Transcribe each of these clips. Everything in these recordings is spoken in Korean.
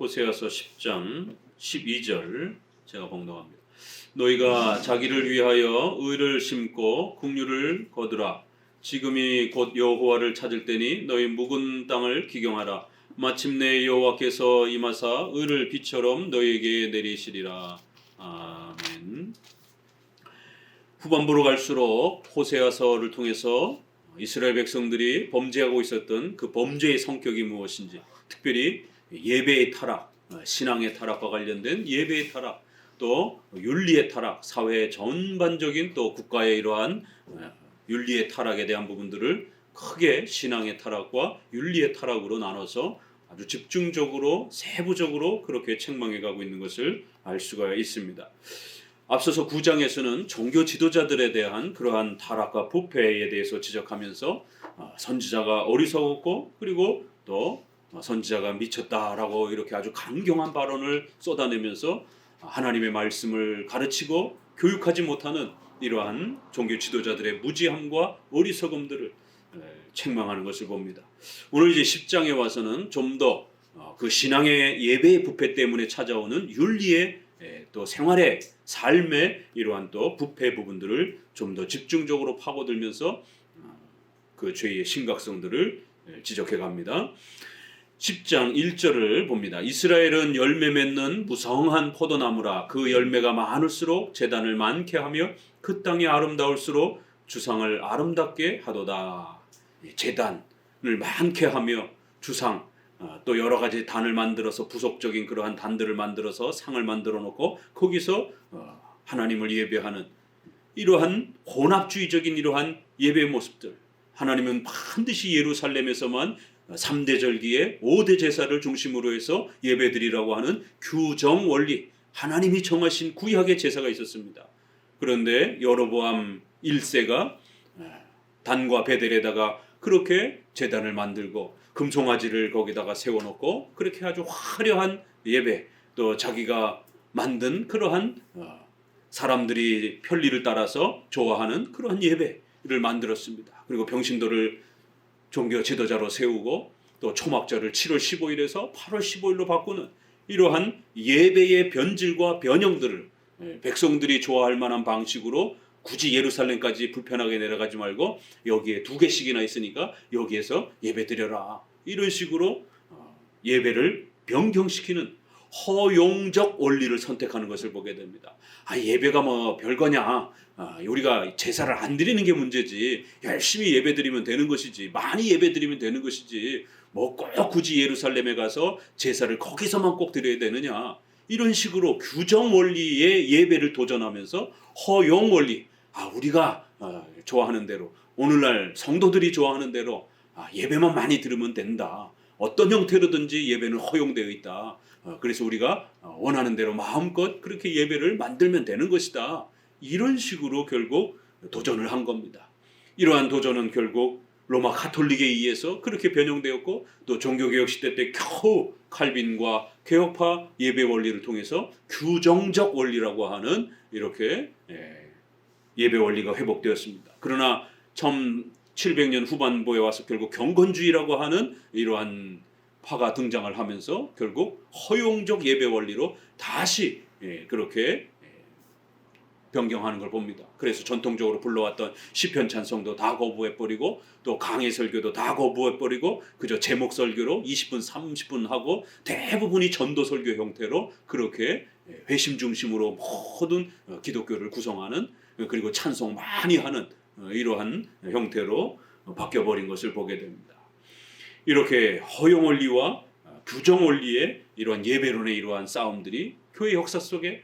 호세아서 10장 12절 제가 봉독합니다. 너희가 자기를 위하여 의를 심고 긍휼을 거두라. 지금이 곧 여호와를 찾을 때니 너희 묵은 땅을 기경하라. 마침내 여호와께서 임하사 의를 비처럼 너희에게 내리시리라. 아멘. 후반부로 갈수록 호세아서를 통해서 이스라엘 백성들이 범죄하고 있었던 그 범죄의 성격이 무엇인지, 특별히 예배의 타락, 신앙의 타락과 관련된 예배의 타락, 또 윤리의 타락, 사회 전반적인 또 국가의 이러한 윤리의 타락에 대한 부분들을 크게 신앙의 타락과 윤리의 타락으로 나눠서 아주 집중적으로 세부적으로 그렇게 책망해 가고 있는 것을 알 수가 있습니다. 앞서서 9장에서는 종교 지도자들에 대한 그러한 타락과 부패에 대해서 지적하면서 선지자가 어리석었고, 그리고 또 선지자가 미쳤다라고 이렇게 아주 강경한 발언을 쏟아내면서 하나님의 말씀을 가르치고 교육하지 못하는 이러한 종교 지도자들의 무지함과 어리석음들을 책망하는 것을 봅니다. 오늘 이제 10장에 와서는 좀 더 그 신앙의 예배의 부패 때문에 찾아오는 윤리의 또 생활의 삶의 이러한 또 부패 부분들을 좀 더 집중적으로 파고들면서 그 죄의 심각성들을 지적해 갑니다. 10장 1절을 봅니다. 이스라엘은 열매 맺는 무성한 포도나무라. 그 열매가 많을수록 제단을 많게 하며 그 땅이 아름다울수록 주상을 아름답게 하도다. 제단을 많게 하며 주상, 또 여러 가지 단을 만들어서 부속적인 그러한 단들을 만들어서 상을 만들어 놓고 거기서 하나님을 예배하는 이러한 혼합주의적인 이러한 예배의 모습들. 하나님은 반드시 예루살렘에서만 3대 절기에 5대 제사를 중심으로 해서 예배드리라고 하는 규정 원리, 하나님이 정하신 구약의 제사가 있었습니다. 그런데 여로보암 1세가 단과 베델에다가 그렇게 제단을 만들고 금송아지를 거기다가 세워놓고 그렇게 아주 화려한 예배, 또 자기가 만든 그러한 사람들이 편리를 따라서 좋아하는 그러한 예배를 만들었습니다. 그리고 병신도를 종교 지도자로 세우고 또 초막절을 7월 15일에서 8월 15일로 바꾸는 이러한 예배의 변질과 변형들을 백성들이 좋아할 만한 방식으로 굳이 예루살렘까지 불편하게 내려가지 말고 여기에 2개씩이나 있으니까 여기에서 예배 드려라. 이런 식으로 예배를 변경시키는 허용적 원리를 선택하는 것을 보게 됩니다. 예배가 뭐 별거냐. 우리가 제사를 안 드리는 게 문제지. 열심히 예배 드리면 되는 것이지. 많이 예배 드리면 되는 것이지. 뭐 꼭 굳이 예루살렘에 가서 제사를 거기서만 꼭 드려야 되느냐. 이런 식으로 규정 원리의 예배를 도전하면서 허용 원리. 우리가 좋아하는 대로, 오늘날 성도들이 좋아하는 대로 예배만 많이 들으면 된다. 어떤 형태로든지 예배는 허용되어 있다. 그래서 우리가 원하는 대로 마음껏 그렇게 예배를 만들면 되는 것이다. 이런 식으로 결국 도전을 한 겁니다. 이러한 도전은 결국 로마 가톨릭에 의해서 그렇게 변형되었고, 또 종교개혁 시대 때 겨우 칼빈과 개혁파 예배 원리를 통해서 규정적 원리라고 하는 이렇게 예배 원리가 회복되었습니다. 그러나 1700년 후반부에 와서 결국 경건주의라고 하는 이러한 파가 등장을 하면서 결국 허용적 예배 원리로 다시 그렇게 변경하는 걸 봅니다. 그래서 전통적으로 불러왔던 시편 찬송도 다 거부해버리고, 또 강해 설교도 다 거부해버리고, 그저 제목 설교로 20분 30분 하고 대부분이 전도 설교 형태로 그렇게 회심 중심으로 모든 기독교를 구성하는, 그리고 찬송 많이 하는 이러한 형태로 바뀌어버린 것을 보게 됩니다. 이렇게 허용 원리와 규정 원리의 이러한 예배론의 이러한 싸움들이 교회 역사 속에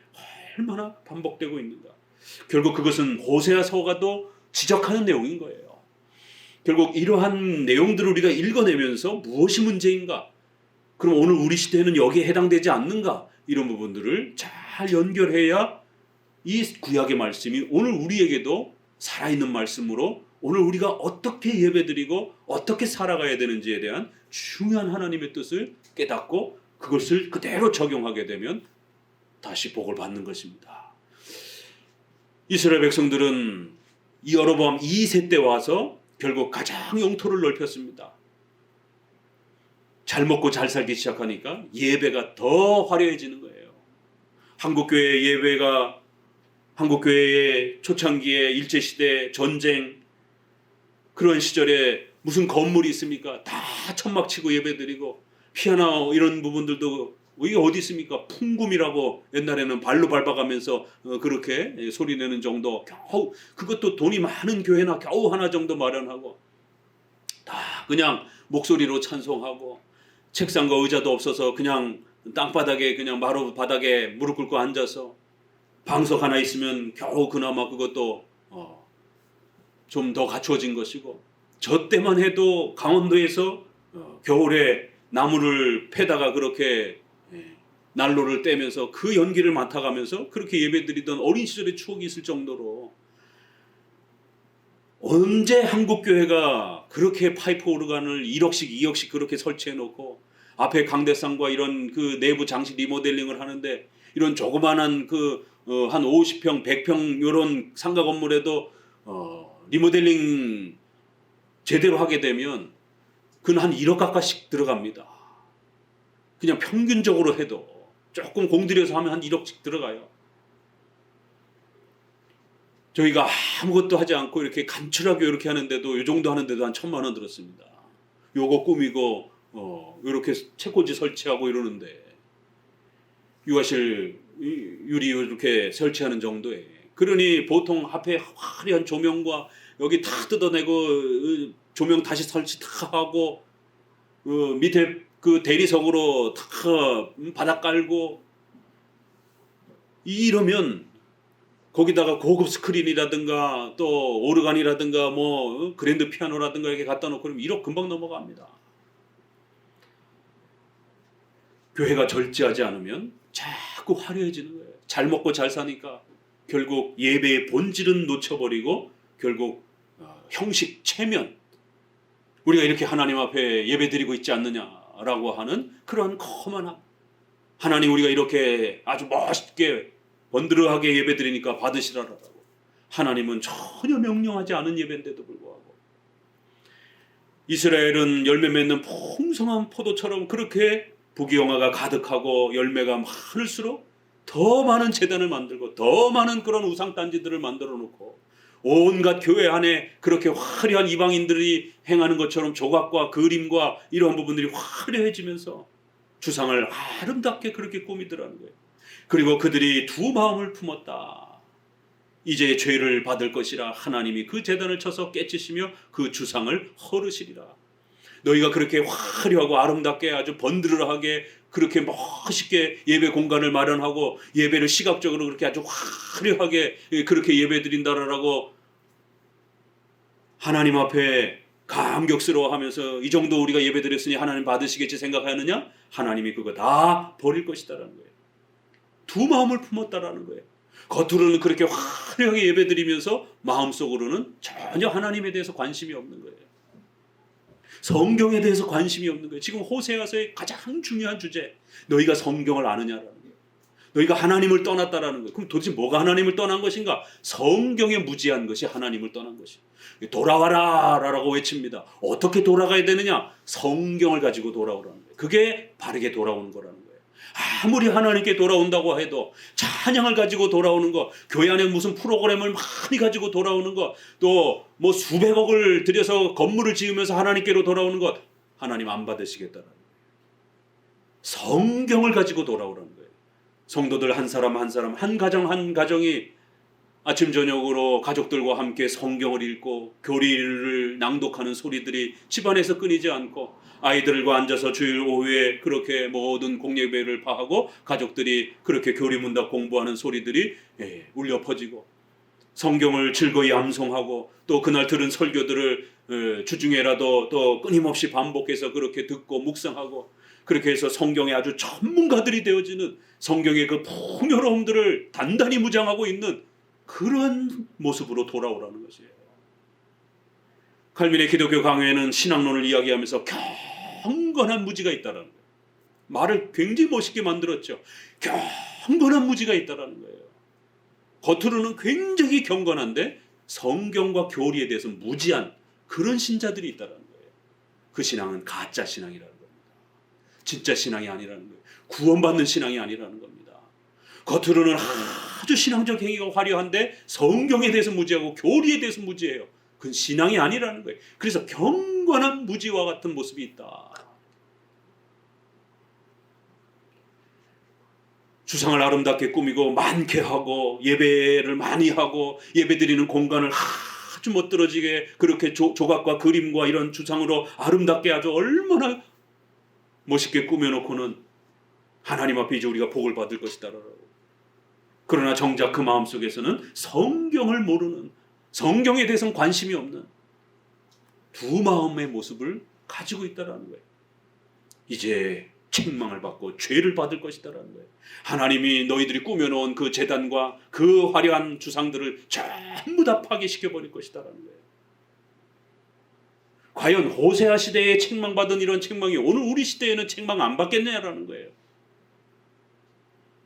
얼마나 반복되고 있는가. 결국 그것은 호세아서가도 지적하는 내용인 거예요. 결국 이러한 내용들을 우리가 읽어내면서 무엇이 문제인가, 그럼 오늘 우리 시대에는 여기에 해당되지 않는가, 이런 부분들을 잘 연결해야 이 구약의 말씀이 오늘 우리에게도 살아있는 말씀으로 오늘 우리가 어떻게 예배드리고 어떻게 살아가야 되는지에 대한 중요한 하나님의 뜻을 깨닫고 그것을 그대로 적용하게 되면 다시 복을 받는 것입니다. 이스라엘 백성들은 이 여로보암 2세 때 와서 결국 가장 영토를 넓혔습니다. 잘 먹고 잘 살기 시작하니까 예배가 더 화려해지는 거예요. 한국교회 예배가 한국교회의 초창기에 일제시대 전쟁 그런 시절에 무슨 건물이 있습니까? 다 천막 치고 예배드리고 피아노 이런 부분들도 이게 어디 있습니까? 풍금이라고 옛날에는 발로 밟아가면서 그렇게 소리 내는 정도 겨우 그것도 돈이 많은 교회나 겨우 하나 정도 마련하고 다 그냥 목소리로 찬송하고 책상과 의자도 없어서 그냥 땅바닥에 그냥 마루 바닥에 무릎 꿇고 앉아서 방석 하나 있으면 겨우 그나마 그것도 좀 더 갖추어진 것이고 저 때만 해도 강원도에서 겨울에 나무를 패다가 그렇게 난로를 떼면서 그 연기를 맡아가면서 그렇게 예배드리던 어린 시절의 추억이 있을 정도로 언제 한국교회가 그렇게 파이프 오르간을 1억씩 2억씩 그렇게 설치해놓고 앞에 강대상과 이런 그 내부 장식 리모델링을 하는데 이런 조그만한 한 50평 100평 이런 상가 건물에도 리모델링 제대로 하게 되면 그건 한 1억 가까이씩 들어갑니다. 그냥 평균적으로 해도 조금 공들여서 하면 한 1억씩 들어가요. 저희가 아무것도 하지 않고 이렇게 간추하게 이렇게 하는데도 이 정도 하는데도 한 1,000만 원 들었습니다. 요거 꾸미고 이렇게 채꽂이 설치하고 이러는데 유아실 유리 이렇게 설치하는 정도에 그러니 보통 앞에 화려한 조명과 여기 다 뜯어내고 조명 다시 설치 다 하고 밑에 그 대리석으로 다 바닥 깔고 이러면 거기다가 고급 스크린이라든가 또 오르간이라든가 뭐 그랜드 피아노라든가 이렇게 갖다 놓고 그러면 1억 금방 넘어갑니다. 교회가 절제하지 않으면 자꾸 화려해지는 거예요. 잘 먹고 잘 사니까 결국 예배의 본질은 놓쳐버리고 결국 형식, 체면 우리가 이렇게 하나님 앞에 예배드리고 있지 않느냐라고 하는 그런 거만함. 하나님 우리가 이렇게 아주 멋있게 번드르하게 예배드리니까 받으시라라고. 하나님은 전혀 명령하지 않은 예배인데도 불구하고 이스라엘은 열매 맺는 풍성한 포도처럼 그렇게 부귀영화가 가득하고 열매가 많을수록 더 많은 제단을 만들고 더 많은 그런 우상단지들을 만들어 놓고 온갖 교회 안에 그렇게 화려한 이방인들이 행하는 것처럼 조각과 그림과 이러한 부분들이 화려해지면서 주상을 아름답게 그렇게 꾸미더라는 거예요. 그리고 그들이 두 마음을 품었다. 이제 죄를 받을 것이라 하나님이 그 제단을 쳐서 깨치시며 그 주상을 허르시리라. 너희가 그렇게 화려하고 아름답게 아주 번드르하게 그렇게 멋있게 예배 공간을 마련하고 예배를 시각적으로 그렇게 아주 화려하게 그렇게 예배 드린다라고 하나님 앞에 감격스러워하면서 이 정도 우리가 예배 드렸으니 하나님 받으시겠지 생각하느냐? 하나님이 그거 다 버릴 것이다라는 거예요. 두 마음을 품었다라는 거예요. 겉으로는 그렇게 화려하게 예배 드리면서 마음속으로는 전혀 하나님에 대해서 관심이 없는 거예요. 성경에 대해서 관심이 없는 거예요. 지금 호세아서의 가장 중요한 주제, 너희가 성경을 아느냐라는 거예요. 너희가 하나님을 떠났다라는 거예요. 그럼 도대체 뭐가 하나님을 떠난 것인가? 성경에 무지한 것이 하나님을 떠난 것이에요. 돌아와라 라고 외칩니다. 어떻게 돌아가야 되느냐? 성경을 가지고 돌아오라는 거예요. 그게 바르게 돌아오는 거라는 거예요. 아무리 하나님께 돌아온다고 해도 찬양을 가지고 돌아오는 것, 교회 안에 무슨 프로그램을 많이 가지고 돌아오는 것, 또 뭐 수백억을 들여서 건물을 지으면서 하나님께로 돌아오는 것, 하나님 안 받으시겠다는 거예요. 성경을 가지고 돌아오라는 거예요. 성도들 한 사람 한 사람, 한 가정 한 가정이 아침 저녁으로 가족들과 함께 성경을 읽고 교리를 낭독하는 소리들이 집안에서 끊이지 않고 아이들과 앉아서 주일 오후에 그렇게 모든 공예배를 파하고 가족들이 그렇게 교리문답 공부하는 소리들이 울려 퍼지고 성경을 즐거이 암송하고 또 그날 들은 설교들을 주중에라도 또 끊임없이 반복해서 그렇게 듣고 묵상하고 그렇게 해서 성경의 아주 전문가들이 되어지는 성경의 그 풍요로움들을 단단히 무장하고 있는 그런 모습으로 돌아오라는 것이에요. 칼빈의 기독교 강해에는 신학론을 이야기하면서 경건한 무지가 있다라는 거예요. 말을 굉장히 멋있게 만들었죠. 경건한 무지가 있다라는 거예요. 겉으로는 굉장히 경건한데 성경과 교리에 대해서 무지한 그런 신자들이 있다라는 거예요. 그 신앙은 가짜 신앙이라는 겁니다. 진짜 신앙이 아니라는 거예요. 구원받는 신앙이 아니라는 겁니다. 겉으로는 아주 신앙적 행위가 화려한데 성경에 대해서 무지하고 교리에 대해서 무지해요. 그건 신앙이 아니라는 거예요. 그래서 경건한 무지와 같은 모습이 있다. 주상을 아름답게 꾸미고 많게 하고 예배를 많이 하고 예배드리는 공간을 아주 멋들어지게 그렇게 조각과 그림과 이런 주상으로 아름답게 아주 얼마나 멋있게 꾸며놓고는 하나님 앞에 이제 우리가 복을 받을 것이다라고. 그러나 정작 그 마음속에서는 성경을 모르는, 성경에 대해서는 관심이 없는 두 마음의 모습을 가지고 있다라는 거예요. 이제 책망을 받고 죄를 받을 것이다라는 거예요. 하나님이 너희들이 꾸며놓은 그 제단과 그 화려한 주상들을 전부 다 파괴시켜버릴 것이다라는 거예요. 과연 호세아 시대에 책망받은 이런 책망이 오늘 우리 시대에는 책망 안 받겠냐라는 거예요.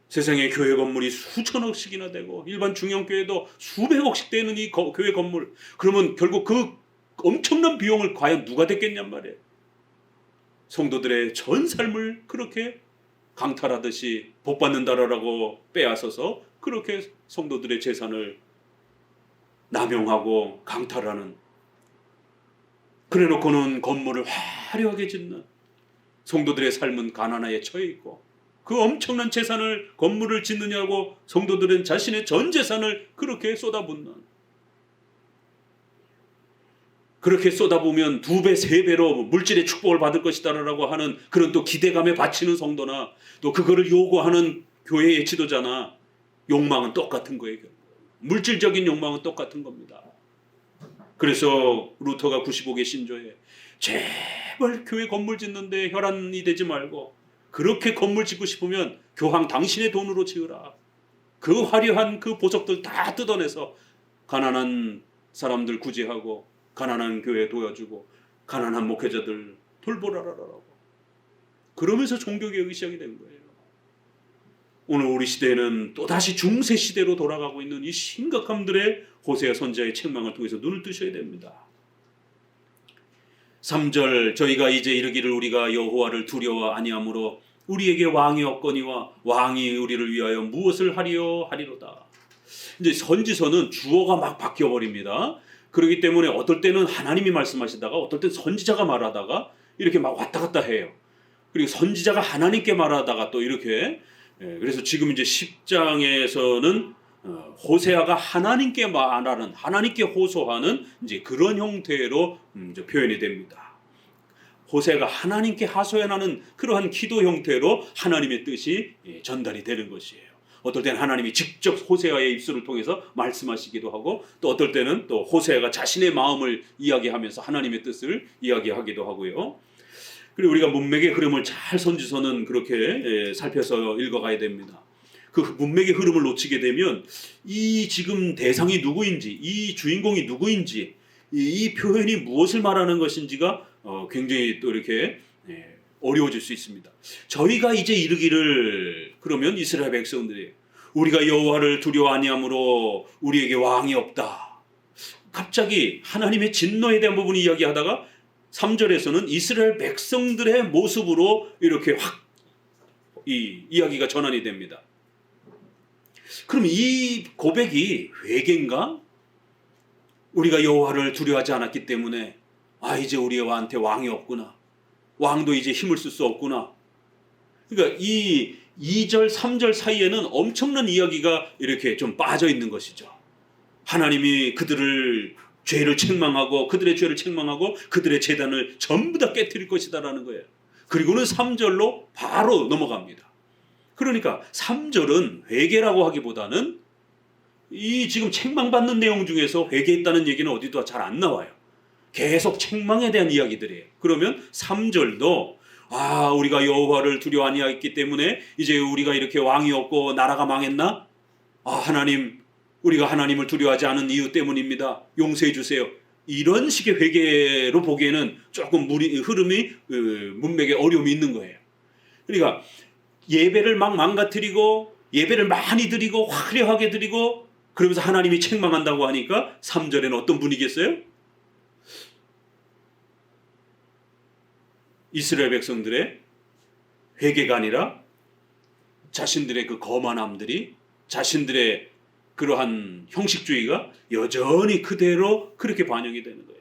세상에 교회 건물이 수천억씩이나 되고 일반 중형교회도 수백억씩 되는 이 교회 건물, 그러면 결국 그 엄청난 비용을 과연 누가 댔겠냔 말이에요. 성도들의 전 삶을 그렇게 강탈하듯이 복받는다라고 빼앗아서 그렇게 성도들의 재산을 남용하고 강탈하는, 그래놓고는 건물을 화려하게 짓는, 성도들의 삶은 가난하에 처해 있고 그 엄청난 재산을, 건물을 짓느냐고 성도들은 자신의 전 재산을 그렇게 쏟아붓는, 그렇게 쏟아부으면 2배, 3배로 물질의 축복을 받을 것이다라고 하는 그런 또 기대감에 바치는 성도나 또 그거를 요구하는 교회의 지도자나 욕망은 똑같은 거예요. 물질적인 욕망은 똑같은 겁니다. 그래서 루터가 95개 신조에 제발 교회 건물 짓는데 혈안이 되지 말고 그렇게 건물 짓고 싶으면 교황 당신의 돈으로 지으라. 그 화려한 그 보석들 다 뜯어내서 가난한 사람들 구제하고 가난한 교회 도와주고 가난한 목회자들 돌보라라라고. 그러면서 종교개혁이 시작이 된 거예요. 오늘 우리 시대에는 또다시 중세 시대로 돌아가고 있는 이 심각함들의 호세아 선지자의 책망을 통해서 눈을 뜨셔야 됩니다. 3절, 저희가 이제 이르기를 우리가 여호와를 두려워 아니하므로 우리에게 왕이 없거니와 왕이 우리를 위하여 무엇을 하리요 하리로다. 이제 선지서는 주어가 막 바뀌어 버립니다. 그렇기 때문에 어떨 때는 하나님이 말씀하시다가 어떨 때는 선지자가 말하다가 이렇게 막 왔다 갔다 해요. 그리고 선지자가 하나님께 말하다가 또 이렇게, 그래서 지금 이제 10장에서는 호세아가 하나님께 말하는, 하나님께 호소하는 이제 그런 형태로 이제 표현이 됩니다. 호세아가 하나님께 하소연하는 그러한 기도 형태로 하나님의 뜻이 전달이 되는 것이에요. 어떨 때는 하나님이 직접 호세아의 입술을 통해서 말씀하시기도 하고 또 어떨 때는 또 호세아가 자신의 마음을 이야기하면서 하나님의 뜻을 이야기하기도 하고요. 그리고 우리가 문맥의 흐름을 잘 선지서는 그렇게 살펴서 읽어가야 됩니다. 그 문맥의 흐름을 놓치게 되면 이 지금 대상이 누구인지, 이 주인공이 누구인지, 이 표현이 무엇을 말하는 것인지가 굉장히 또 이렇게 어려워질 수 있습니다. 저희가 이제 이르기를, 그러면 이스라엘 백성들이 우리가 여호와를 두려워 아니하므로 우리에게 왕이 없다. 갑자기 하나님의 진노에 대한 부분을 이야기하다가 3절에서는 이스라엘 백성들의 모습으로 이렇게 확 이야기가 전환이 됩니다. 그럼 이 고백이 회개인가? 우리가 여호와를 두려워하지 않았기 때문에 이제 우리한테 왕이 없구나. 왕도 이제 힘을 쓸 수 없구나. 그러니까 이 2절, 3절 사이에는 엄청난 이야기가 이렇게 좀 빠져 있는 것이죠. 하나님이 그들을 죄를 책망하고 그들의 죄를 책망하고 그들의 제단을 전부 다 깨뜨릴 것이다라는 거예요. 그리고는 3절로 바로 넘어갑니다. 그러니까 3절은 회개라고 하기보다는 이 지금 책망받는 내용 중에서 회개했다는 얘기는 어디도 잘 안 나와요. 계속 책망에 대한 이야기들이에요. 그러면 3절도 우리가 여호와를 두려워 아니하였기 때문에 이제 우리가 이렇게 왕이 없고 나라가 망했나? 하나님, 우리가 하나님을 두려워하지 않은 이유 때문입니다. 용서해 주세요. 이런 식의 회개로 보기에는 조금 흐름이 문맥에 어려움이 있는 거예요. 그러니까 예배를 막 망가뜨리고 예배를 많이 드리고 화려하게 드리고 그러면서 하나님이 책망한다고 하니까 3절에는 어떤 분위기였어요? 이스라엘 백성들의 회개가 아니라 자신들의 그 거만함들이, 자신들의 그러한 형식주의가 여전히 그대로 그렇게 반영이 되는 거예요.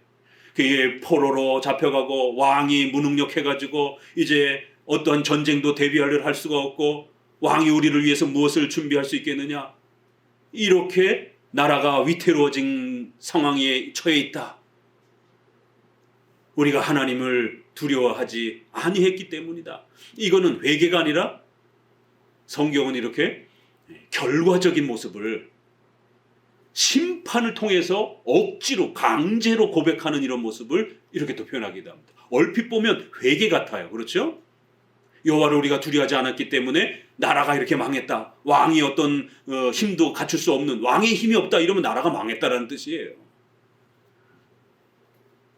그게 포로로 잡혀가고 왕이 무능력해가지고 이제 어떠한 전쟁도 대비할 수가 없고 왕이 우리를 위해서 무엇을 준비할 수 있겠느냐, 이렇게 나라가 위태로워진 상황에 처해 있다. 우리가 하나님을 두려워하지 아니했기 때문이다. 이거는 회개가 아니라 성경은 이렇게 결과적인 모습을 심판을 통해서 억지로 강제로 고백하는 이런 모습을 이렇게 또 표현하기도 합니다. 얼핏 보면 회개 같아요. 그렇죠? 여호와를 우리가 두려워하지 않았기 때문에 나라가 이렇게 망했다. 왕이 어떤 힘도 갖출 수 없는, 왕의 힘이 없다 이러면 나라가 망했다라는 뜻이에요.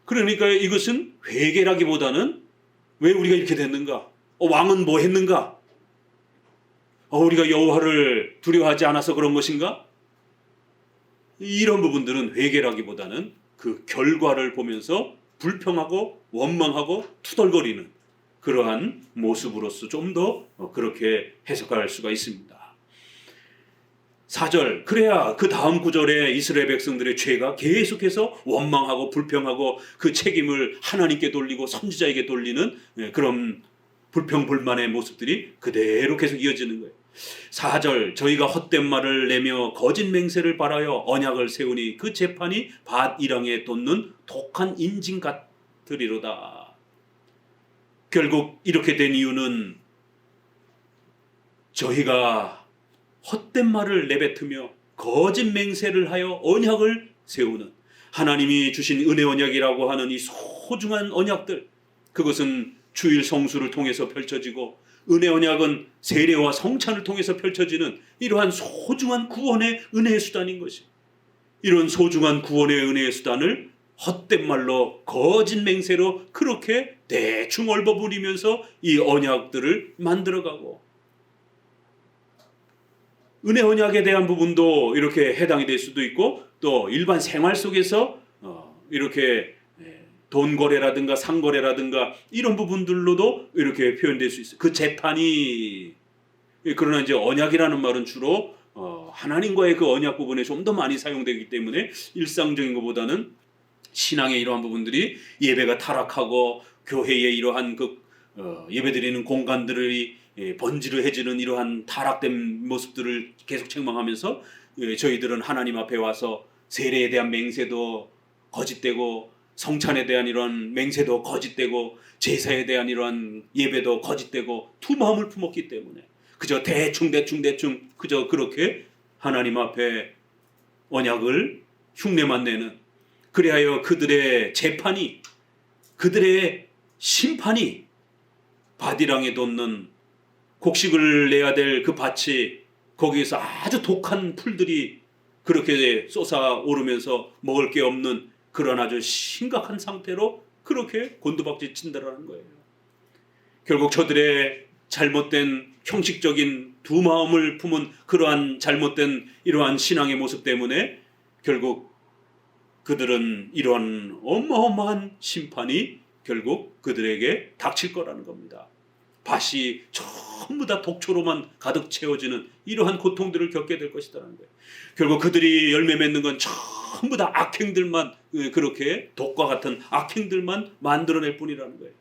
그러니까 이것은 회개라기보다는 왜 우리가 이렇게 됐는가? 왕은 뭐 했는가? 우리가 여호와를 두려워하지 않아서 그런 것인가? 이런 부분들은 회개라기보다는 그 결과를 보면서 불평하고 원망하고 투덜거리는 그러한 모습으로서 좀 더 그렇게 해석할 수가 있습니다. 4절, 그래야 그 다음 구절에 이스라엘 백성들의 죄가 계속해서 원망하고 불평하고 그 책임을 하나님께 돌리고 선지자에게 돌리는 그런 불평불만의 모습들이 그대로 계속 이어지는 거예요. 4절, 저희가 헛된 말을 내며 거짓 맹세를 바라여 언약을 세우니 그 재판이 밧이랑에 돋는 독한 인징 같으리로다. 결국 이렇게 된 이유는 저희가 헛된 말을 내뱉으며 거짓 맹세를 하여 언약을 세우는, 하나님이 주신 은혜 언약이라고 하는 이 소중한 언약들, 그것은 주일 성수를 통해서 펼쳐지고 은혜 언약은 세례와 성찬을 통해서 펼쳐지는 이러한 소중한 구원의 은혜의 수단인 것이, 이런 소중한 구원의 은혜의 수단을 헛된 말로 거짓 맹세로 그렇게 대충 얼버무리면서 이 언약들을 만들어가고, 은혜 언약에 대한 부분도 이렇게 해당이 될 수도 있고 또 일반 생활 속에서 이렇게 돈 거래라든가 상거래라든가 이런 부분들로도 이렇게 표현될 수 있어요. 그 재판이, 그러나 이제 언약이라는 말은 주로 하나님과의 그 언약 부분에 좀 더 많이 사용되기 때문에 일상적인 것보다는 신앙의 이러한 부분들이, 예배가 타락하고 교회의 이러한 그 예배드리는 공간들이 번지르해지는 이러한 타락된 모습들을 계속 책망하면서 저희들은 하나님 앞에 와서 세례에 대한 맹세도 거짓되고 성찬에 대한 이러한 맹세도 거짓되고 제사에 대한 이러한 예배도 거짓되고 두 마음을 품었기 때문에 그저 대충 그저 그렇게 하나님 앞에 언약을 흉내만 내는, 그리하여 그들의 재판이, 그들의 심판이 밧이랑에 돋는, 곡식을 내야 될 그 밭이 거기에서 아주 독한 풀들이 그렇게 솟아오르면서 먹을 게 없는 그런 아주 심각한 상태로 그렇게 곤두박질 친다라는 거예요. 결국 저들의 잘못된 형식적인 두 마음을 품은 그러한 잘못된 이러한 신앙의 모습 때문에 결국 그들은 이러한 어마어마한 심판이 결국 그들에게 닥칠 거라는 겁니다. 밭이 전부 다 독초로만 가득 채워지는 이러한 고통들을 겪게 될 것이라는 거예요. 결국 그들이 열매 맺는 건 전부 다 악행들만, 그렇게 독과 같은 악행들만 만들어낼 뿐이라는 거예요.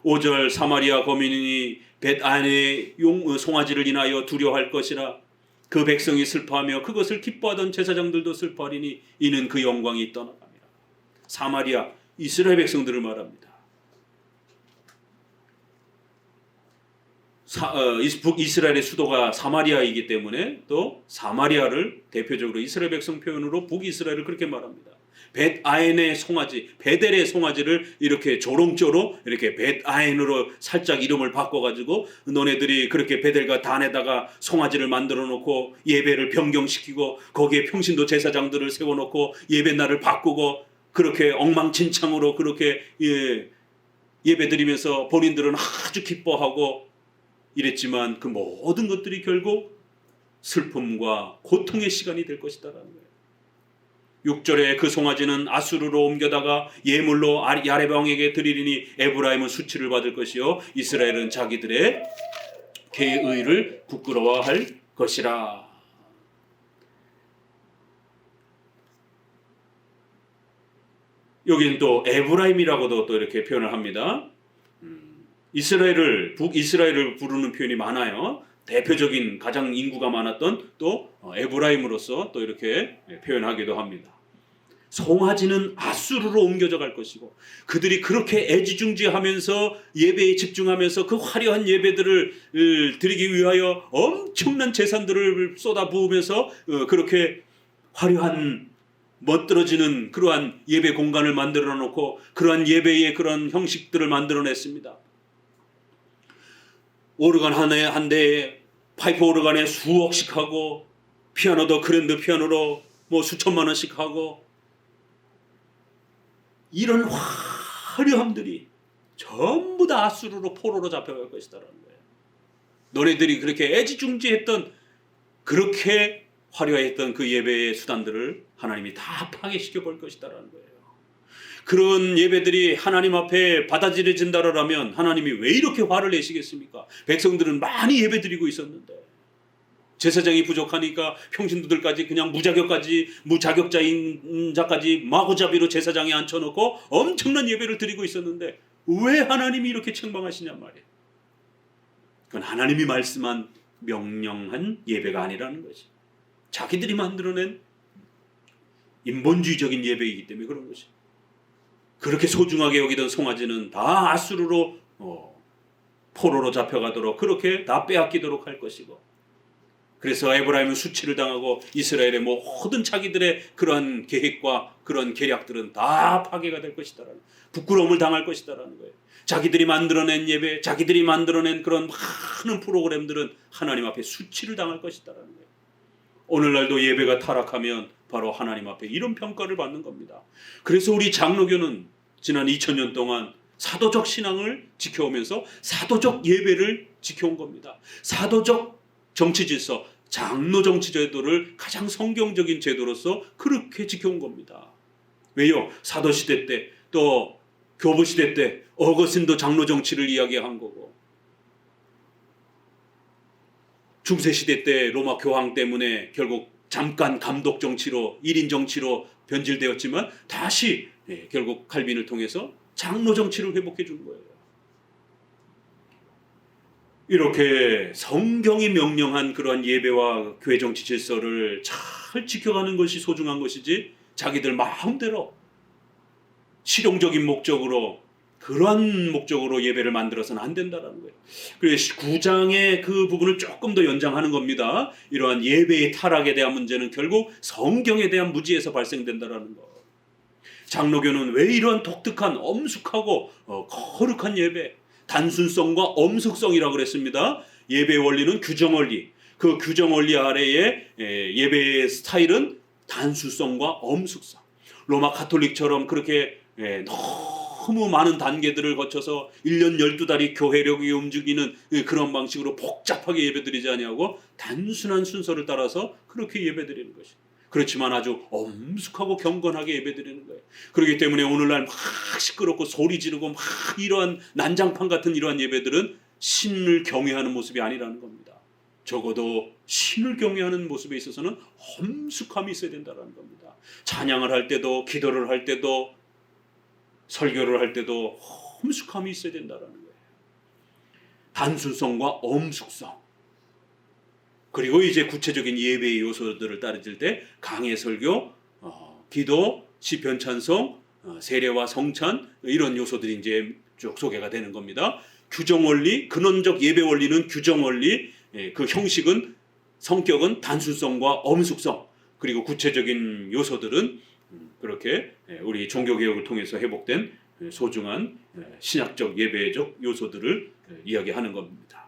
5절, 사마리아 거민이 벳안의 송아지를 인하여 두려워할 것이라. 그 백성이 슬퍼하며 그것을 기뻐하던 제사장들도 슬퍼하리니 이는 그 영광이 떠나갑니다. 사마리아, 이스라엘 백성들을 말합니다. 북이스라엘의 수도가 사마리아이기 때문에 또 사마리아를 대표적으로 이스라엘 백성 표현으로 북이스라엘을 그렇게 말합니다. 벳아엔의 송아지, 베델의 송아지를 이렇게 조롱조로 이렇게 벳아엔으로 살짝 이름을 바꿔가지고 너네들이 그렇게 베델과 단에다가 송아지를 만들어 놓고 예배를 변경시키고 거기에 평신도 제사장들을 세워놓고 예배날을 바꾸고 그렇게 엉망진창으로 그렇게 예배드리면서 본인들은 아주 기뻐하고 이랬지만 그 모든 것들이 결국 슬픔과 고통의 시간이 될 것이다라는 거예요. 6절에 그 송아지는 아수르로 옮겨다가 예물로 야렙 왕에게 드리리니 에브라임은 수치를 받을 것이요 이스라엘은 자기들의 계의를 부끄러워할 것이라. 여기는 또 에브라임이라고도 또 이렇게 표현을 합니다. 북이스라엘을 부르는 표현이 많아요. 대표적인 가장 인구가 많았던 또 에브라임으로서 또 이렇게 표현하기도 합니다. 송아지는 아수르로 옮겨져 갈 것이고 그들이 그렇게 애지중지하면서 예배에 집중하면서 그 화려한 예배들을 드리기 위하여 엄청난 재산들을 쏟아부으면서 그렇게 화려한 멋들어지는 그러한 예배 공간을 만들어 놓고 그러한 예배의 그런 형식들을 만들어냈습니다. 오르간 한 대에 파이프 오르간에 수억씩 하고 피아노도 그랜드 피아노로 뭐 수천만 원씩 하고 이런 화려함들이 전부 다 아수르로 포로로 잡혀갈 것이다라는 거예요. 너네들이 그렇게 애지중지했던 그렇게 화려했던 그 예배의 수단들을 하나님이 다 파괴시켜 볼 것이다라는 거예요. 그런 예배들이 하나님 앞에 받아들여진다라면 하나님이 왜 이렇게 화를 내시겠습니까? 백성들은 많이 예배드리고 있었는데 제사장이 부족하니까 평신도들까지 그냥 무자격자인 자까지 마구잡이로 제사장에 앉혀놓고 엄청난 예배를 드리고 있었는데 왜 하나님이 이렇게 책망하시냔 말이에요. 그건 하나님이 말씀한 명령한 예배가 아니라는 것이 자기들이 만들어낸 인본주의적인 예배이기 때문에 그런 것이. 그렇게 소중하게 여기던 송아지는 다 아수르로 포로로 잡혀가도록 그렇게 다 빼앗기도록 할 것이고 그래서 에브라임은 수치를 당하고 이스라엘의 모든 자기들의 그러한 계획과 그런 계략들은 다 파괴가 될 것이다라는 부끄러움을 당할 것이다라는 거예요. 자기들이 만들어낸 예배, 자기들이 만들어낸 그런 많은 프로그램들은 하나님 앞에 수치를 당할 것이다라는 거예요. 오늘날도 예배가 타락하면 바로 하나님 앞에 이런 평가를 받는 겁니다. 그래서 우리 장로교는 지난 2000년 동안 사도적 신앙을 지켜오면서 사도적 예배를 지켜온 겁니다. 사도적 정치 질서, 장로 정치 제도를 가장 성경적인 제도로서 그렇게 지켜온 겁니다. 왜요? 사도시대 때 또 교부시대 때 어거스틴도 장로 정치를 이야기한 거고 중세시대 때 로마 교황 때문에 결국 잠깐 감독 정치로 1인 정치로 변질되었지만 다시 결국 칼빈을 통해서 장로 정치를 회복해 준 거예요. 이렇게 성경이 명령한 그러한 예배와 교회 정치 질서를 잘 지켜가는 것이 소중한 것이지 자기들 마음대로 실용적인 목적으로 그러한 목적으로 예배를 만들어서는 안 된다는 거예요. 그래서 9장의 그 부분을 조금 더 연장하는 겁니다. 이러한 예배의 타락에 대한 문제는 결국 성경에 대한 무지에서 발생된다는 거. 장로교는 왜 이러한 독특한 엄숙하고 거룩한 예배, 단순성과 엄숙성이라고 그랬습니다. 예배 원리는 규정 원리, 그 규정 원리 아래에 예배의 스타일은 단순성과 엄숙성. 로마 가톨릭처럼 그렇게 너무 많은 단계들을 거쳐서 1년 12달이 교회력이 움직이는 그런 방식으로 복잡하게 예배드리지 아니하고 단순한 순서를 따라서 그렇게 예배드리는 것이. 그렇지만 아주 엄숙하고 경건하게 예배드리는 거예요. 그렇기 때문에 오늘날 막 시끄럽고 소리 지르고 막 이러한 난장판 같은 이러한 예배들은 신을 경외하는 모습이 아니라는 겁니다. 적어도 신을 경외하는 모습에 있어서는 엄숙함이 있어야 된다는 겁니다. 찬양을 할 때도 기도를 할 때도 설교를 할 때도 엄숙함이 있어야 된다는 거예요. 단순성과 엄숙성. 그리고 이제 구체적인 예배의 요소들을 따질 때 강해 설교, 기도, 시편 찬송, 세례와 성찬 이런 요소들이 이제 쭉 소개가 되는 겁니다. 규정 원리, 근원적 예배 원리는 규정 원리, 그 형식은 성격은 단순성과 엄숙성, 그리고 구체적인 요소들은 그렇게 우리 종교개혁을 통해서 회복된 소중한 신약적 예배적 요소들을 이야기하는 겁니다.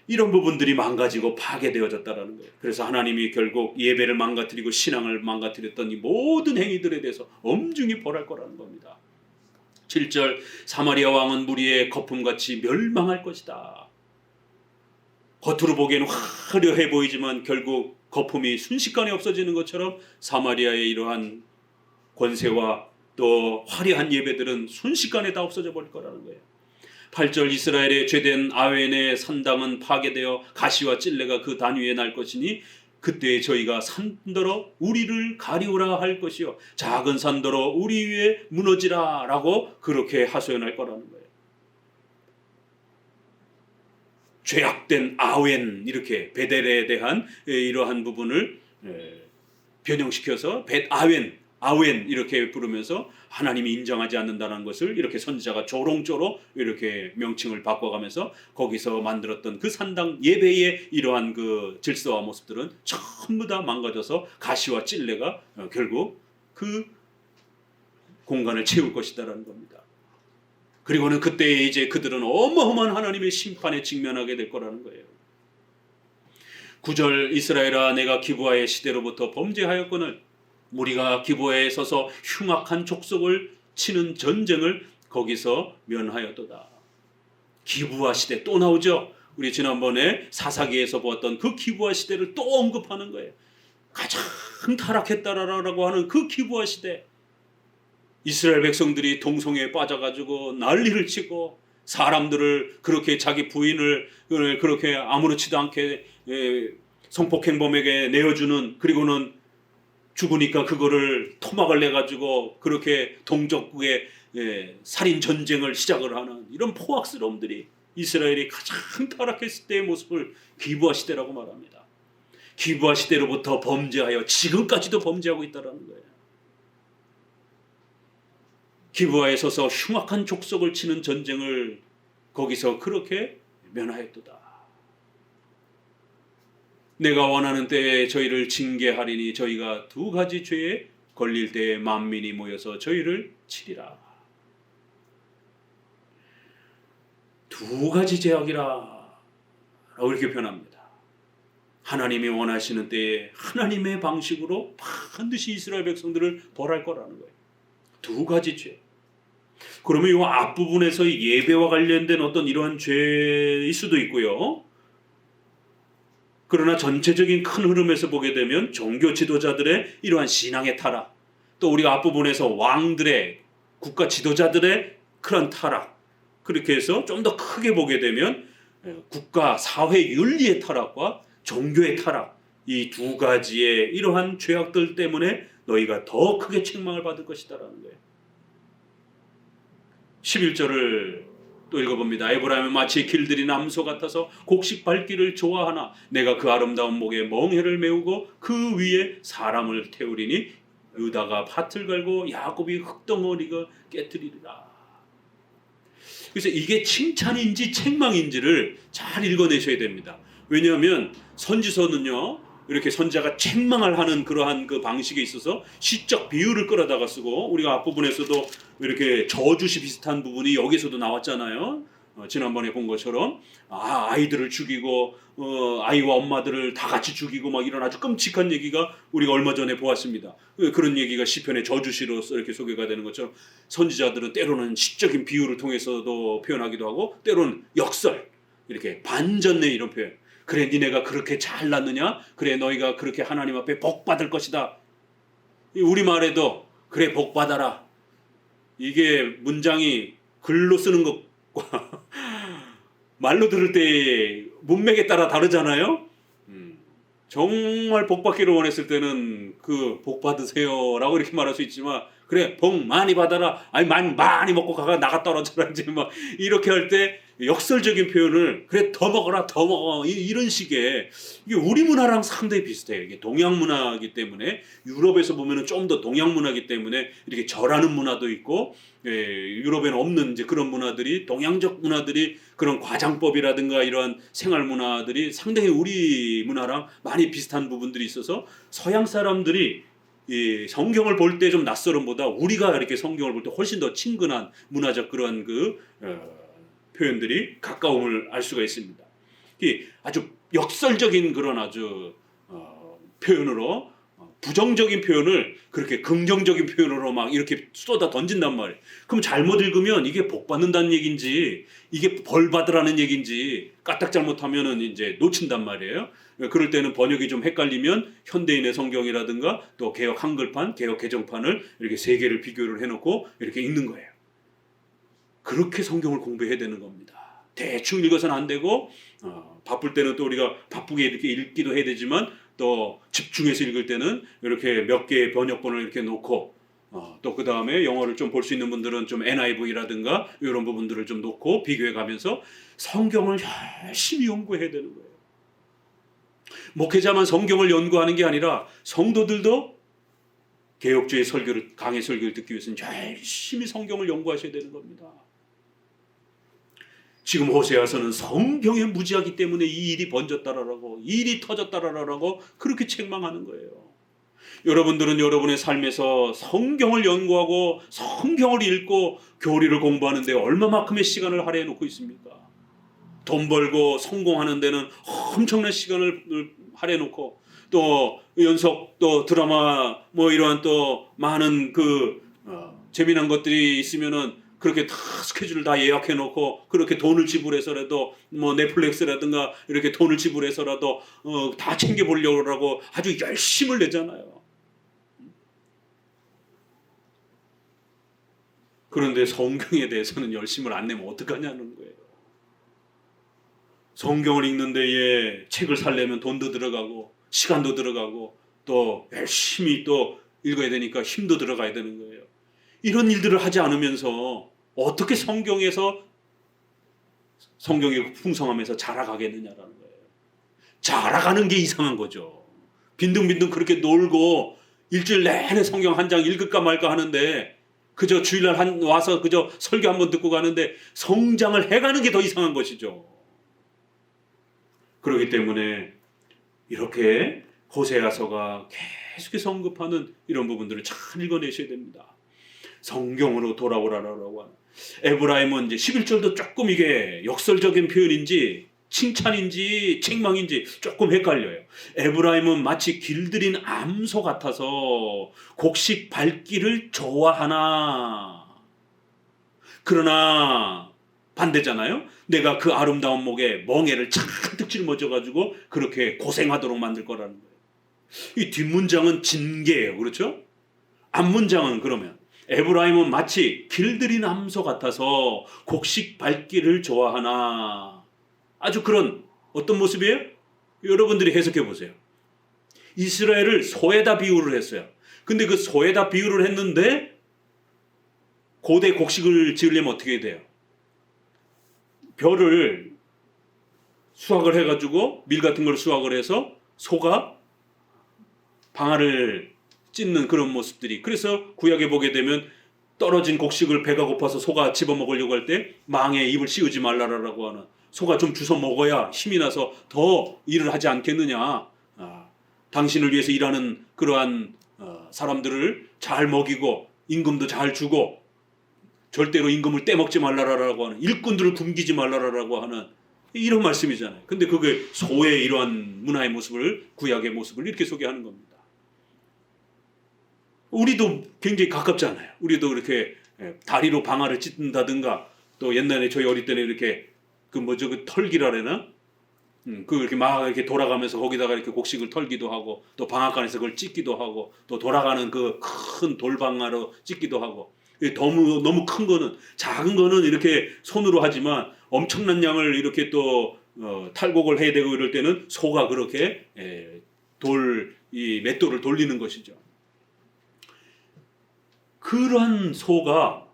이런 부분들이 망가지고 파괴되어졌다는 거예요. 그래서 하나님이 결국 예배를 망가뜨리고 신앙을 망가뜨렸던 이 모든 행위들에 대해서 엄중히 벌할 거라는 겁니다. 7절 사마리아 왕은 무리의 거품같이 멸망할 것이다. 겉으로 보기에는 화려해 보이지만 결국 거품이 순식간에 없어지는 것처럼 사마리아의 이러한 권세와 또 화려한 예배들은 순식간에 다 없어져 버릴 거라는 거예요. 8절 이스라엘의 죄된 아웬의 산당은 파괴되어 가시와 찔레가 그 단 위에 날 것이니 그때 저희가 산더러 우리를 가리우라 할 것이요 작은 산더러 우리 위에 무너지라 라고 그렇게 하소연할 거라는 거예요. 죄악된 아웬, 이렇게 베델에 대한 이러한 부분을 변형시켜서 아웬 이렇게 부르면서 하나님이 인정하지 않는다는 것을 이렇게 선지자가 조롱조로 이렇게 명칭을 바꿔가면서 거기서 만들었던 그 산당 예배의 이러한 그 질서와 모습들은 전부 다 망가져서 가시와 찔레가 결국 그 공간을 채울 것이다라는 겁니다. 그리고는 그때에 이제 그들은 어마어마한 하나님의 심판에 직면하게 될 거라는 거예요. 9절 이스라엘아 내가 기브아의 시대로부터 범죄하였거늘 우리가 기브아에 서서 흉악한 족속을 치는 전쟁을 거기서 면하였도다. 기브아 시대 또 나오죠. 우리 지난번에 사사기에서 보았던 그 기브아 시대를 또 언급하는 거예요. 가장 타락했다라고 하는 그 기브아 시대. 이스라엘 백성들이 동성애에 빠져가지고 난리를 치고 사람들을 그렇게 자기 부인을 그렇게 아무렇지도 않게 성폭행범에게 내어주는, 그리고는 죽으니까 그거를 토막을 내가지고 그렇게 동족국의 살인 전쟁을 시작을 하는 이런 포악스러움들이 이스라엘이 가장 타락했을 때의 모습을 기브아 시대라고 말합니다. 기브아 시대로부터 범죄하여 지금까지도 범죄하고 있다는 거예요. 기브아에 서서 흉악한 족속을 치는 전쟁을 거기서 그렇게 면하였도다. 내가 원하는 때에 저희를 징계하리니 저희가 두 가지 죄에 걸릴 때에 만민이 모여서 저희를 치리라. 두 가지 죄악이라 라고 이렇게 표현합니다. 하나님이 원하시는 때에 하나님의 방식으로 반드시 이스라엘 백성들을 벌할 거라는 거예요. 두 가지 죄. 그러면 이 앞부분에서 예배와 관련된 어떤 이러한 죄일 수도 있고요. 그러나 전체적인 큰 흐름에서 보게 되면 종교 지도자들의 이러한 신앙의 타락, 또 우리가 앞부분에서 왕들의, 국가 지도자들의 그런 타락, 그렇게 해서 좀 더 크게 보게 되면 국가 사회 윤리의 타락과 종교의 타락, 이 두 가지의 이러한 죄악들 때문에 너희가 더 크게 책망을 받을 것이다라는 거예요. 11절을 또 읽어봅니다. 에브라임은 마치 길들이 남소 같아서 곡식 밟기를 좋아하나 내가 그 아름다운 목에 멍에를 메우고 그 위에 사람을 태우리니 유다가 밭을 갈고 야곱이 흙덩어리가 깨트리리라. 그래서 이게 칭찬인지 책망인지를 잘 읽어내셔야 됩니다. 왜냐하면 선지서는요, 이렇게 선지자가 책망을 하는 그러한 그 방식에 있어서 시적 비유를 끌어다가 쓰고, 우리가 앞부분에서도 이렇게 저주시 비슷한 부분이 여기서도 나왔잖아요. 지난번에 본 것처럼 아이들을 죽이고 아이와 엄마들을 다 같이 죽이고 막 이런 아주 끔찍한 얘기가 우리가 얼마 전에 보았습니다. 그런 얘기가 시편의 저주시로서 이렇게 소개가 되는 것처럼 선지자들은 때로는 시적인 비유를 통해서도 표현하기도 하고, 때로는 역설, 이렇게 반전의 이런 표현. 그래 니네가 그렇게 잘났느냐? 그래 너희가 그렇게 하나님 앞에 복 받을 것이다. 우리말에도 그래 복 받아라. 이게 문장이 글로 쓰는 것과 말로 들을 때 문맥에 따라 다르잖아요. 정말 복 받기를 원했을 때는 그 복 받으세요 라고 이렇게 말할 수 있지만, 그래 복 많이 받아라, 아니 많이 먹고 가가 나가 떨어져라, 이제 막 이렇게 할 때 역설적인 표현을 그래 더 먹어라 더 먹어 이런 식의, 이게 우리 문화랑 상당히 비슷해요. 이게 동양 문화이기 때문에, 유럽에서 보면은 좀 더 동양 문화이기 때문에 이렇게 절하는 문화도 있고, 유럽에는 없는 이제 그런 문화들이, 동양적 문화들이, 그런 과장법이라든가 이러한 생활 문화들이 상당히 우리 문화랑 많이 비슷한 부분들이 있어서 서양 사람들이 이 성경을 볼 때 좀 낯설음보다 우리가 이렇게 성경을 볼 때 훨씬 더 친근한 문화적 그런 그 표현들이 가까움을 알 수가 있습니다. 아주 역설적인 그런 아주 표현으로 부정적인 표현을 그렇게 긍정적인 표현으로 막 이렇게 쏟아 던진단 말이에요. 그럼 잘못 읽으면 이게 복 받는다는 얘기인지 이게 벌 받으라는 얘기인지 까딱 잘못하면은 이제 놓친단 말이에요. 그럴 때는 번역이 좀 헷갈리면 현대인의 성경이라든가 또 개역 한글판, 개역 개정판을 이렇게 세 개를 비교를 해놓고 이렇게 읽는 거예요. 그렇게 성경을 공부해야 되는 겁니다. 대충 읽어서는 안 되고 바쁠 때는 또 우리가 바쁘게 이렇게 읽기도 해야 되지만 또 집중해서 읽을 때는 이렇게 몇 개의 번역본을 이렇게 놓고 또 그 다음에 영어를 좀 볼 수 있는 분들은 좀 NIV라든가 이런 부분들을 좀 놓고 비교해 가면서 성경을 열심히 연구해야 되는 거예요. 목회자만 성경을 연구하는 게 아니라 성도들도 개혁주의 설교를, 강의 설교를 듣기 위해서는 열심히 성경을 연구하셔야 되는 겁니다. 지금 호세아서는 성경에 무지하기 때문에 이 일이 번졌다라고, 이 일이 터졌다라고 그렇게 책망하는 거예요. 여러분들은 여러분의 삶에서 성경을 연구하고 성경을 읽고 교리를 공부하는데 얼마만큼의 시간을 할애해 놓고 있습니까? 돈 벌고 성공하는 데는 엄청난 시간을 할애해 놓고 또 연속 또 드라마 뭐 이러한 또 많은 재미난 것들이 있으면은 그렇게 다 스케줄을 다 예약해 놓고 그렇게 돈을 지불해서라도 뭐 넷플릭스라든가 이렇게 돈을 지불해서라도 다 챙겨 보려고 하고 아주 열심을 내잖아요. 그런데 성경에 대해서는 열심을 안 내면 어떡하냐는 거예요. 성경을 읽는 데에 책을 살려면 돈도 들어가고 시간도 들어가고 또 열심히 또 읽어야 되니까 힘도 들어가야 되는 거예요. 이런 일들을 하지 않으면서 어떻게 성경의 풍성함에서 자라가겠느냐라는 거예요. 자라가는 게 이상한 거죠. 빈둥빈둥 그렇게 놀고 일주일 내내 성경 한 장 읽을까 말까 하는데 그저 주일날 와서 그저 설교 한번 듣고 가는데 성장을 해가는 게 더 이상한 것이죠. 그렇기 때문에 이렇게 호세아서가 계속해서 언급하는 이런 부분들을 잘 읽어내셔야 됩니다. 성경으로 돌아오라라고 하는. 에브라임은 이제 11절도 조금 이게 역설적인 표현인지 칭찬인지 책망인지 조금 헷갈려요. 에브라임은 마치 길들인 암소 같아서 곡식 밟기를 좋아하나. 그러나 반대잖아요. 내가 그 아름다운 목에 멍에를 잔뜩 짊어져가지고 그렇게 고생하도록 만들 거라는 거예요. 이 뒷문장은 징계예요. 그렇죠? 앞문장은 그러면 에브라임은 마치 길들인 암소 같아서 곡식 밟기를 좋아하나. 아주 그런 어떤 모습이에요? 여러분들이 해석해 보세요. 이스라엘을 소에다 비유를 했어요. 근데 그 소에다 비유를 했는데 고대 곡식을 지으려면 어떻게 돼요? 벼를 수확을 해가지고 밀 같은 걸 수확을 해서 소가 방아를 찢는 그런 모습들이. 그래서 구약에 보게 되면 떨어진 곡식을 배가 고파서 소가 집어먹으려고 할 때 망에 입을 씌우지 말라라고 하는, 소가 좀 주워 먹어야 힘이 나서 더 일을 하지 않겠느냐. 당신을 위해서 일하는 그러한 사람들을 잘 먹이고 임금도 잘 주고 절대로 임금을 떼먹지 말라라고 하는, 일꾼들을 굶기지 말라라고 하는 이런 말씀이잖아요. 근데 그게 소의 이러한 문화의 모습을, 구약의 모습을 이렇게 소개하는 겁니다. 우리도 굉장히 가깝잖아요. 우리도 이렇게 다리로 방아를 찢는다든가 또 옛날에 저희 어릴 때는 이렇게 그 털기라 그러나? 이렇게 막 이렇게 돌아가면서 거기다가 이렇게 곡식을 털기도 하고 또 방앗간에서 그걸 찢기도 하고 또 돌아가는 그 큰 돌방아로 찢기도 하고, 너무 큰 거는, 작은 거는 이렇게 손으로 하지만 엄청난 양을 이렇게 또 탈곡을 해야 되고 이럴 때는 소가 그렇게 이 맷돌을 돌리는 것이죠. 그런 소가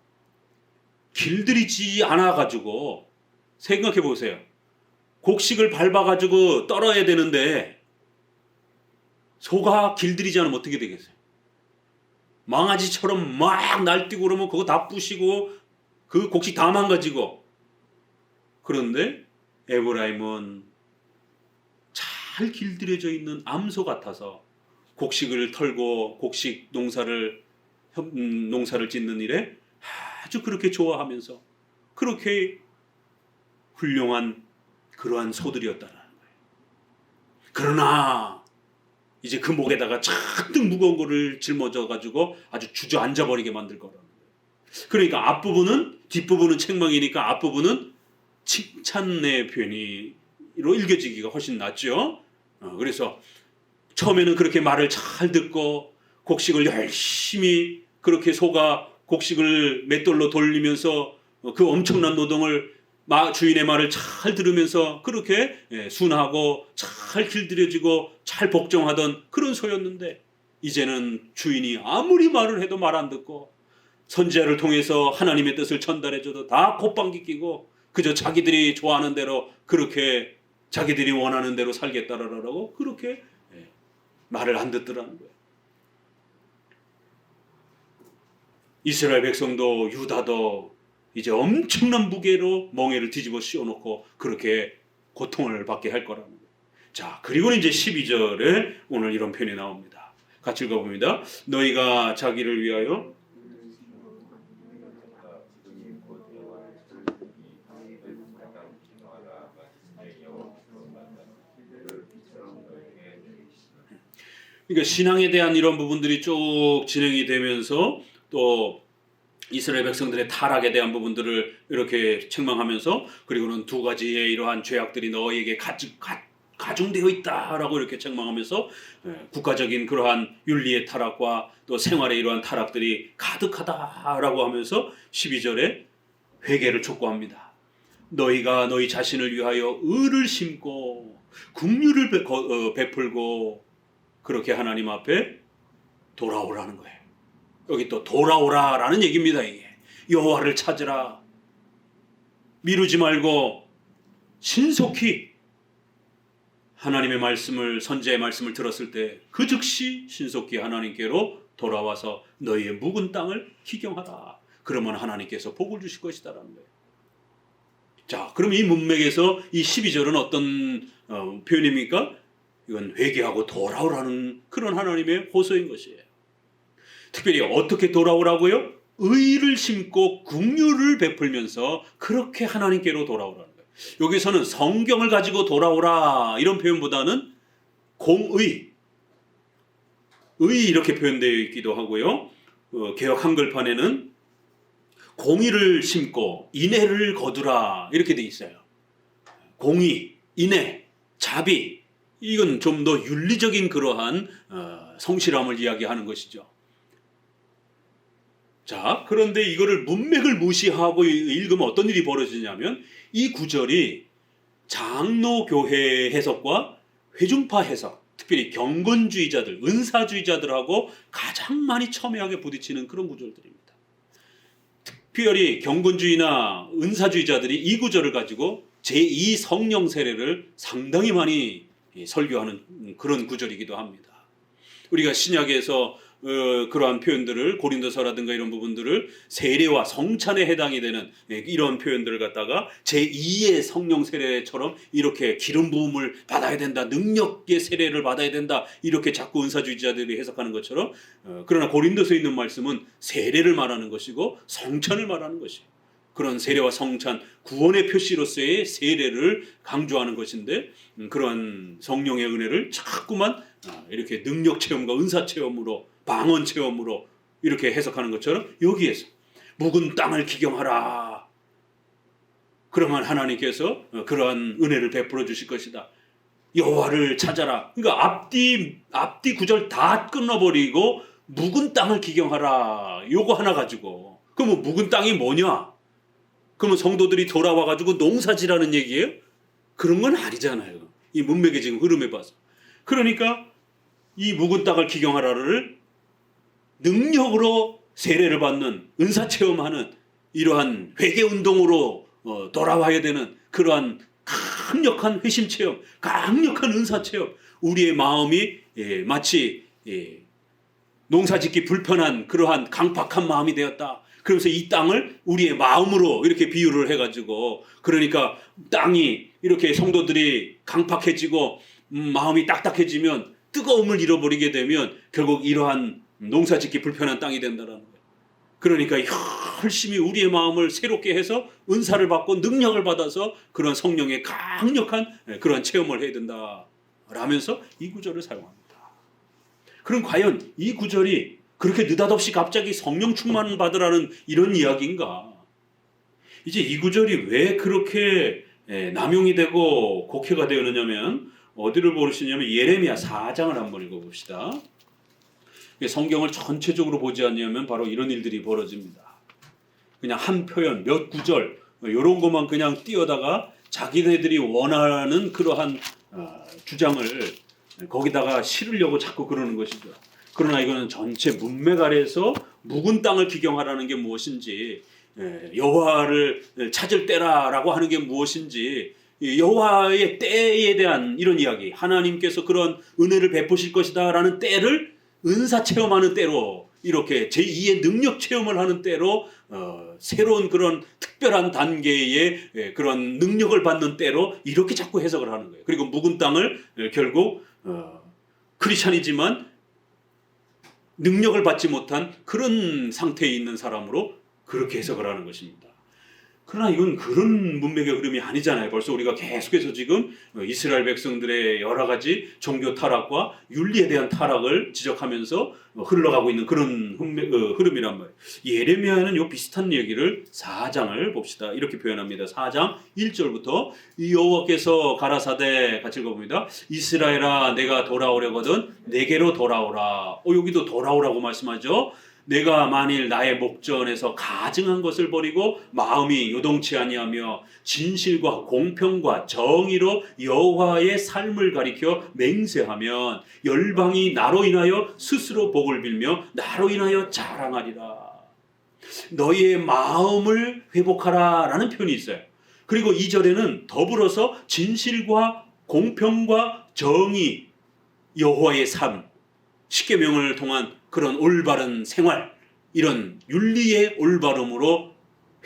길들이지 않아가지고 생각해 보세요. 곡식을 밟아가지고 떨어야 되는데 소가 길들이지 않으면 어떻게 되겠어요? 망아지처럼 막 날뛰고 그러면 그거 다 부시고 그 곡식 다 망가지고. 그런데 에브라임은 잘 길들여져 있는 암소 같아서 곡식을 털고 곡식 농사를 짓는 일에 아주 그렇게 좋아하면서 그렇게 훌륭한 그러한 소들이었다는 거예요. 그러나 이제 그 목에다가 잔뜩 무거운 거를 짊어져 가지고 아주 주저앉아 버리게 만들 거라는 거예요. 그러니까 앞부분은, 뒷부분은 책망이니까 앞부분은 칭찬의 표현으로 읽어지기가 훨씬 낫죠. 그래서 처음에는 그렇게 말을 잘 듣고 곡식을 열심히 그렇게 소가 곡식을 맷돌로 돌리면서 그 엄청난 노동을 주인의 말을 잘 들으면서 그렇게 순하고 잘 길들여지고 잘 복종하던 그런 소였는데, 이제는 주인이 아무리 말을 해도 말 안 듣고 선지자를 통해서 하나님의 뜻을 전달해줘도 다 콧방귀 끼고 그저 자기들이 좋아하는 대로 그렇게 자기들이 원하는 대로 살겠다라고 그렇게 말을 안 듣더라는 거예요. 이스라엘 백성도 유다도 이제 엄청난 무게로 멍에를 뒤집어 씌워놓고 그렇게 고통을 받게 할 거라는 거예요. 자, 그리고는 이제 12절에 오늘 이런 표현이 나옵니다. 같이 읽어봅니다. 너희가 자기를 위하여 그러니까 신앙에 대한 이런 부분들이 쭉 진행이 되면서 또 이스라엘 백성들의 타락에 대한 부분들을 이렇게 책망하면서, 그리고는 두 가지의 이러한 죄악들이 너희에게 가중되어 있다라고 이렇게 책망하면서 국가적인 그러한 윤리의 타락과 또 생활의 이러한 타락들이 가득하다라고 하면서 12절에 회개를 촉구합니다. 너희가 너희 자신을 위하여 의를 심고 긍휼을 베풀고 그렇게 하나님 앞에 돌아오라는 거예요. 여기 또 돌아오라라는 얘기입니다. 이게 여호와를 찾으라, 미루지 말고 신속히 하나님의 말씀을, 선지자의 말씀을 들었을 때 그 즉시 신속히 하나님께로 돌아와서 너희의 묵은 땅을 기경하라. 그러면 하나님께서 복을 주실 것이다라는 거예요. 자, 그럼 이 문맥에서 이 12절은 어떤 표현입니까? 이건 회개하고 돌아오라는 그런 하나님의 호소인 것이에요. 특별히 어떻게 돌아오라고요? 의를 심고 긍휼을 베풀면서 그렇게 하나님께로 돌아오라는 거예요. 여기서는 성경을 가지고 돌아오라 이런 표현보다는 공의, 의 이렇게 표현되어 있기도 하고요. 개역 한글판에는 공의를 심고 인애를 거두라 이렇게 돼 있어요. 공의, 인애, 자비, 이건 좀 더 윤리적인 그러한 성실함을 이야기하는 것이죠. 자, 그런데 이거를 문맥을 무시하고 읽으면 어떤 일이 벌어지냐면 이 구절이 장로교회 해석과 회중파 해석, 특별히 경건주의자들, 은사주의자들하고 가장 많이 첨예하게 부딪히는 그런 구절들입니다. 특별히 경건주의나 은사주의자들이 이 구절을 가지고 제2 성령 세례를 상당히 많이 설교하는 그런 구절이기도 합니다. 우리가 신약에서 그러한 표현들을, 고린도서라든가 이런 부분들을 세례와 성찬에 해당이 되는 이런 표현들을 갖다가 제2의 성령 세례처럼 이렇게 기름 부음을 받아야 된다, 능력의 세례를 받아야 된다, 이렇게 자꾸 은사주의자들이 해석하는 것처럼, 그러나 고린도서에 있는 말씀은 세례를 말하는 것이고 성찬을 말하는 것이에요. 그런 세례와 성찬, 구원의 표시로서의 세례를 강조하는 것인데, 그러한 성령의 은혜를 자꾸만 이렇게 능력 체험과 은사 체험으로, 방언 체험으로 이렇게 해석하는 것처럼 여기에서 묵은 땅을 기경하라. 그러면 하나님께서 그러한 은혜를 베풀어 주실 것이다. 여호와를 찾아라. 그러니까 앞뒤 구절 다 끊어버리고 묵은 땅을 기경하라. 요거 하나 가지고. 그러면 묵은 땅이 뭐냐? 그러면 성도들이 돌아와가지고 농사지라는 얘기예요? 그런 건 아니잖아요. 이 문맥의 지금 흐름에 봐서. 그러니까 이 묵은 땅을 기경하라를 능력으로 세례를 받는, 은사체험하는 이러한 회개운동으로 돌아와야 되는 그러한 강력한 회심체험, 강력한 은사체험, 우리의 마음이 마치 농사짓기 불편한 그러한 강팍한 마음이 되었다. 그러면서 이 땅을 우리의 마음으로 이렇게 비유를 해가지고, 그러니까 땅이 이렇게 성도들이 강팍해지고 마음이 딱딱해지면, 뜨거움을 잃어버리게 되면 결국 이러한 농사짓기 불편한 땅이 된다는 거예요. 그러니까 열심히 우리의 마음을 새롭게 해서 은사를 받고 능력을 받아서 그런 성령의 강력한 그런 체험을 해야 된다 라면서 이 구절을 사용합니다. 그럼 과연 이 구절이 그렇게 느닷없이 갑자기 성령 충만을 받으라는 이런 이야기인가? 이제 이 구절이 왜 그렇게 남용이 되고 곡해가 되었느냐면 어디를 보시냐면 예레미야 4장을 한번 읽어봅시다. 성경을 전체적으로 보지 않으면 바로 이런 일들이 벌어집니다. 그냥 한 표현, 몇 구절 이런 것만 그냥 띄어다가 자기네들이 원하는 그러한 주장을 거기다가 실으려고 자꾸 그러는 것이죠. 그러나 이거는 전체 문맥 아래에서 묵은 땅을 기경하라는 게 무엇인지, 여호와를 찾을 때라라고 하는 게 무엇인지, 여호와의 때에 대한 이런 이야기, 하나님께서 그런 은혜를 베푸실 것이다라는 때를 은사 체험하는 때로, 이렇게 제2의 능력 체험을 하는 때로, 새로운 그런 특별한 단계의 그런 능력을 받는 때로 이렇게 자꾸 해석을 하는 거예요. 그리고 묵은 땅을 결국 크리스찬이지만 능력을 받지 못한 그런 상태에 있는 사람으로 그렇게 해석을 하는 것입니다. 그러나 이건 그런 문맥의 흐름이 아니잖아요. 벌써 우리가 계속해서 지금 이스라엘 백성들의 여러 가지 종교 타락과 윤리에 대한 타락을 지적하면서 흘러가고 있는 그런 흐름이란 말이에요. 예레미야는 요 비슷한 얘기를 4장을 봅시다. 이렇게 표현합니다. 4장 1절부터 여호와께서 가라사대, 같이 읽어봅니다. 이스라엘아, 내가 돌아오려거든 내게로 돌아오라. 여기도 돌아오라고 말씀하죠. 내가 만일 나의 목전에서 가증한 것을 버리고 마음이 요동치 아니하며 진실과 공평과 정의로 여호와의 삶을 가리켜 맹세하면 열방이 나로 인하여 스스로 복을 빌며 나로 인하여 자랑하리라. 너희의 마음을 회복하라 라는 표현이 있어요. 그리고 2절에는 더불어서 진실과 공평과 정의, 여호와의 삶, 십계명을 통한 그런 올바른 생활, 이런 윤리의 올바름으로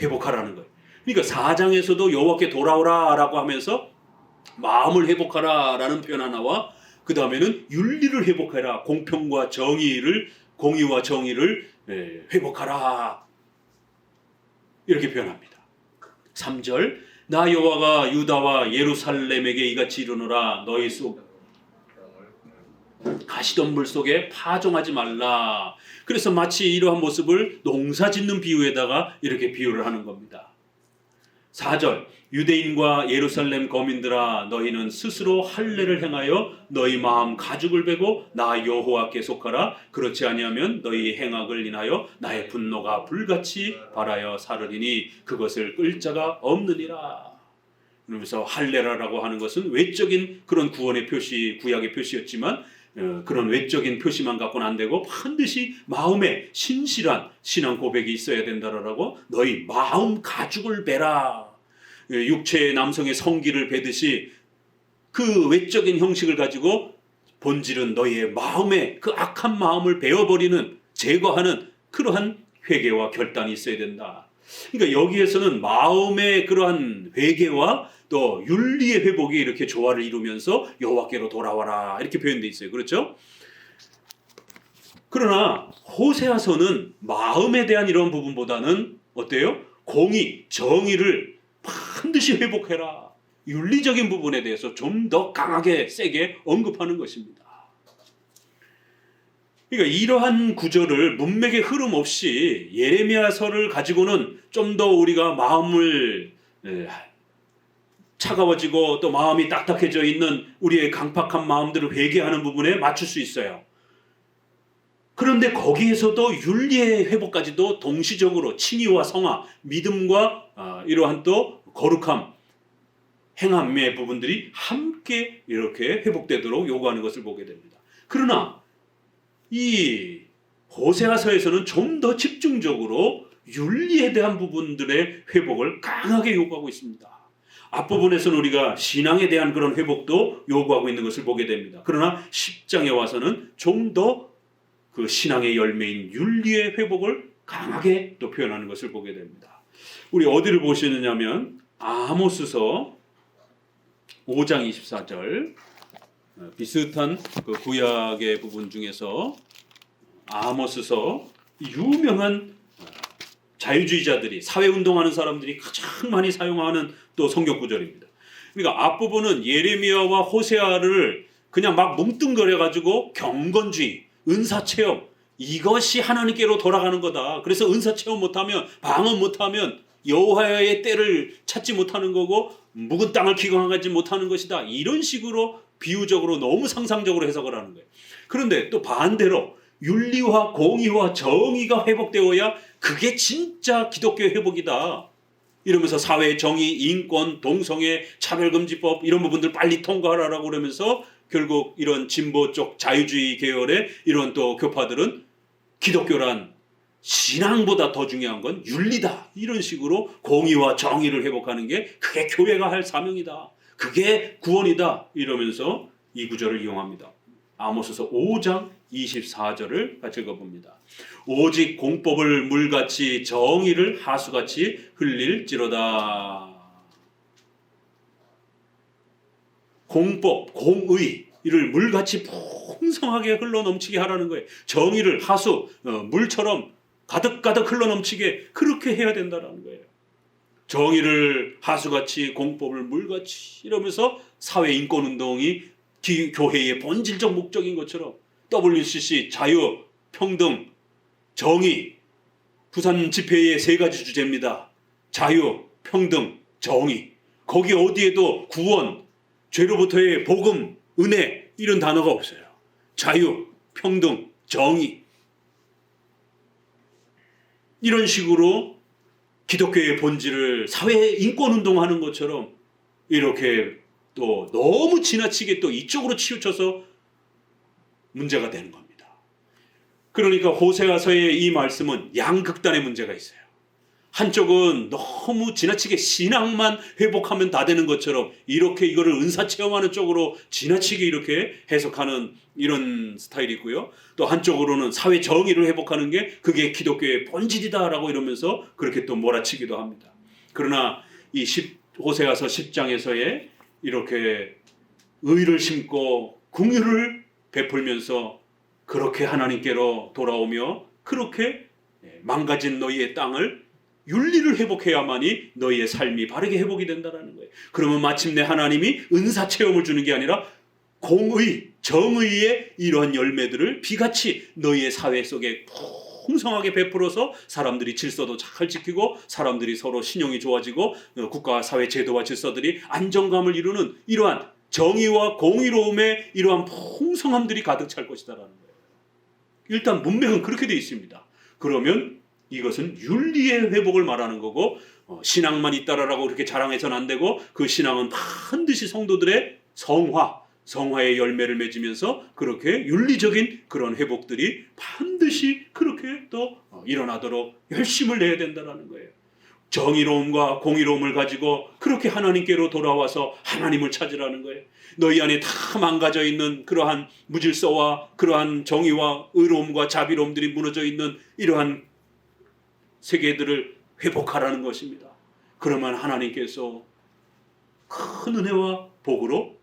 회복하라는 거예요. 그러니까 4장에서도 여호와께 돌아오라라고 하면서 마음을 회복하라라는 표현 하나와 그 다음에는 윤리를 회복해라, 공평과 정의를, 공의와 정의를 회복하라, 이렇게 표현합니다. 3절, 나 여호와가 유다와 예루살렘에게 이같이 이르노라. 너희 속 가시덤불 속에 파종하지 말라. 그래서 마치 이러한 모습을 농사 짓는 비유에다가 이렇게 비유를 하는 겁니다. 4절, 유대인과 예루살렘 거민들아, 너희는 스스로 할례를 행하여 너희 마음 가죽을 베고 나 여호와께 속하라. 그렇지 아니하면 너희 행악을 인하여 나의 분노가 불같이 발하여 사르리니 그것을 끌 자가 없느니라. 그러면서 할례라고 하는 것은 외적인 그런 구원의 표시, 구약의 표시였지만 그런 외적인 표시만 갖고는 안 되고 반드시 마음에 신실한 신앙 고백이 있어야 된다라고, 너희 마음 가죽을 베라. 육체의 남성의 성기를 베듯이 그 외적인 형식을 가지고 본질은 너희의 마음에 그 악한 마음을 베어버리는, 제거하는 그러한 회개와 결단이 있어야 된다. 그러니까 여기에서는 마음의 그러한 회개와 또 윤리의 회복이 이렇게 조화를 이루면서 여호와께로 돌아와라 이렇게 표현되어 있어요. 그렇죠? 그러나 호세아서는 마음에 대한 이런 부분보다는 어때요? 공의, 정의를 반드시 회복해라, 윤리적인 부분에 대해서 좀 더 강하게 세게 언급하는 것입니다. 그러니까 이러한 구절을 문맥의 흐름 없이 예레미야서를 가지고는 좀 더 우리가 마음을 차가워지고 또 마음이 딱딱해져 있는 우리의 강팍한 마음들을 회개하는 부분에 맞출 수 있어요. 그런데 거기에서도 윤리의 회복까지도 동시적으로 칭의와 성화, 믿음과 이러한 또 거룩함, 행함의 부분들이 함께 이렇게 회복되도록 요구하는 것을 보게 됩니다. 그러나 이 호세아서에서는 좀 더 집중적으로 윤리에 대한 부분들의 회복을 강하게 요구하고 있습니다. 앞부분에서는 우리가 신앙에 대한 그런 회복도 요구하고 있는 것을 보게 됩니다. 그러나 10장에 와서는 좀 더 그 신앙의 열매인 윤리의 회복을 강하게 또 표현하는 것을 보게 됩니다. 우리 어디를 보시느냐면 아모스서 5장 24절, 비슷한 그 구약의 부분 중에서 아모스서 유명한 자유주의자들이, 사회운동하는 사람들이 가장 많이 사용하는 또 성경 구절입니다. 그러니까 앞부분은 예레미야와 호세아를 그냥 막 뭉뚱거려 가지고 경건주의, 은사 체험, 이것이 하나님께로 돌아가는 거다. 그래서 은사 체험 못하면, 방언 못하면 여호와의 때를 찾지 못하는 거고 묵은 땅을 기경하지 못하는 것이다. 이런 식으로 비유적으로 너무 상상적으로 해석을 하는 거예요. 그런데 또 반대로 윤리와 공의와 정의가 회복되어야 그게 진짜 기독교의 회복이다. 이러면서 사회 정의, 인권, 동성애, 차별금지법 이런 부분들 빨리 통과하라고 그러면서 결국 이런 진보 쪽 자유주의 계열의 이런 또 교파들은 기독교란 신앙보다 더 중요한 건 윤리다. 이런 식으로 공의와 정의를 회복하는 게 그게 교회가 할 사명이다. 그게 구원이다. 이러면서 이 구절을 이용합니다. 아모스서 5장 24절을 같이 읽어봅니다. 오직 공법을 물같이 정의를 하수같이 흘릴지로다. 공법, 공의 이를 물같이 풍성하게 흘러넘치게 하라는 거예요. 정의를 하수, 물처럼 가득가득 흘러넘치게 그렇게 해야 된다는 거예요. 정의를 하수같이 공법을 물같이 이러면서 사회인권운동이 교회의 본질적 목적인 것처럼 WCC, 자유, 평등, 정의, 부산 집회의 3가지 주제입니다. 자유, 평등, 정의. 거기 어디에도 구원, 죄로부터의 복음, 은혜 이런 단어가 없어요. 자유, 평등, 정의. 이런 식으로 기독교의 본질을 사회 인권운동하는 것처럼 이렇게 또 너무 지나치게 또 이쪽으로 치우쳐서 문제가 되는 겁니다. 그러니까 호세아서의 이 말씀은 양극단의 문제가 있어요. 한쪽은 너무 지나치게 신앙만 회복하면 다 되는 것처럼 이렇게 이거를 은사 체험하는 쪽으로 지나치게 이렇게 해석하는 이런 스타일이 있고요. 또 한쪽으로는 사회 정의를 회복하는 게 그게 기독교의 본질이다라고 이러면서 그렇게 또 몰아치기도 합니다. 그러나 이 호세아서 10장에서의 이렇게 의를 심고 긍휼을 베풀면서 그렇게 하나님께로 돌아오며 그렇게 망가진 너희의 땅을 윤리를 회복해야만이 너희의 삶이 바르게 회복이 된다는 거예요. 그러면 마침내 하나님이 은사 체험을 주는 게 아니라 공의, 정의의 이러한 열매들을 비같이 너희의 사회 속에 풍성하게 베풀어서 사람들이 질서도 잘 지키고 사람들이 서로 신용이 좋아지고 국가 사회 제도와 질서들이 안정감을 이루는 이러한 정의와 공의로움의 이러한 풍성함들이 가득 찰 것이다라는 거예요. 일단 문맥은 그렇게 되어 있습니다. 그러면 이것은 윤리의 회복을 말하는 거고 신앙만 있다라고 그렇게 자랑해서는 안 되고 그 신앙은 반드시 성도들의 성화의 열매를 맺으면서 그렇게 윤리적인 그런 회복들이 반드시 그렇게 또 일어나도록 열심을 내야 된다는 거예요. 정의로움과 공의로움을 가지고 그렇게 하나님께로 돌아와서 하나님을 찾으라는 거예요. 너희 안에 다 망가져 있는 그러한 무질서와 그러한 정의와 의로움과 자비로움들이 무너져 있는 이러한 세계들을 회복하라는 것입니다. 그러면 하나님께서 큰 은혜와 복으로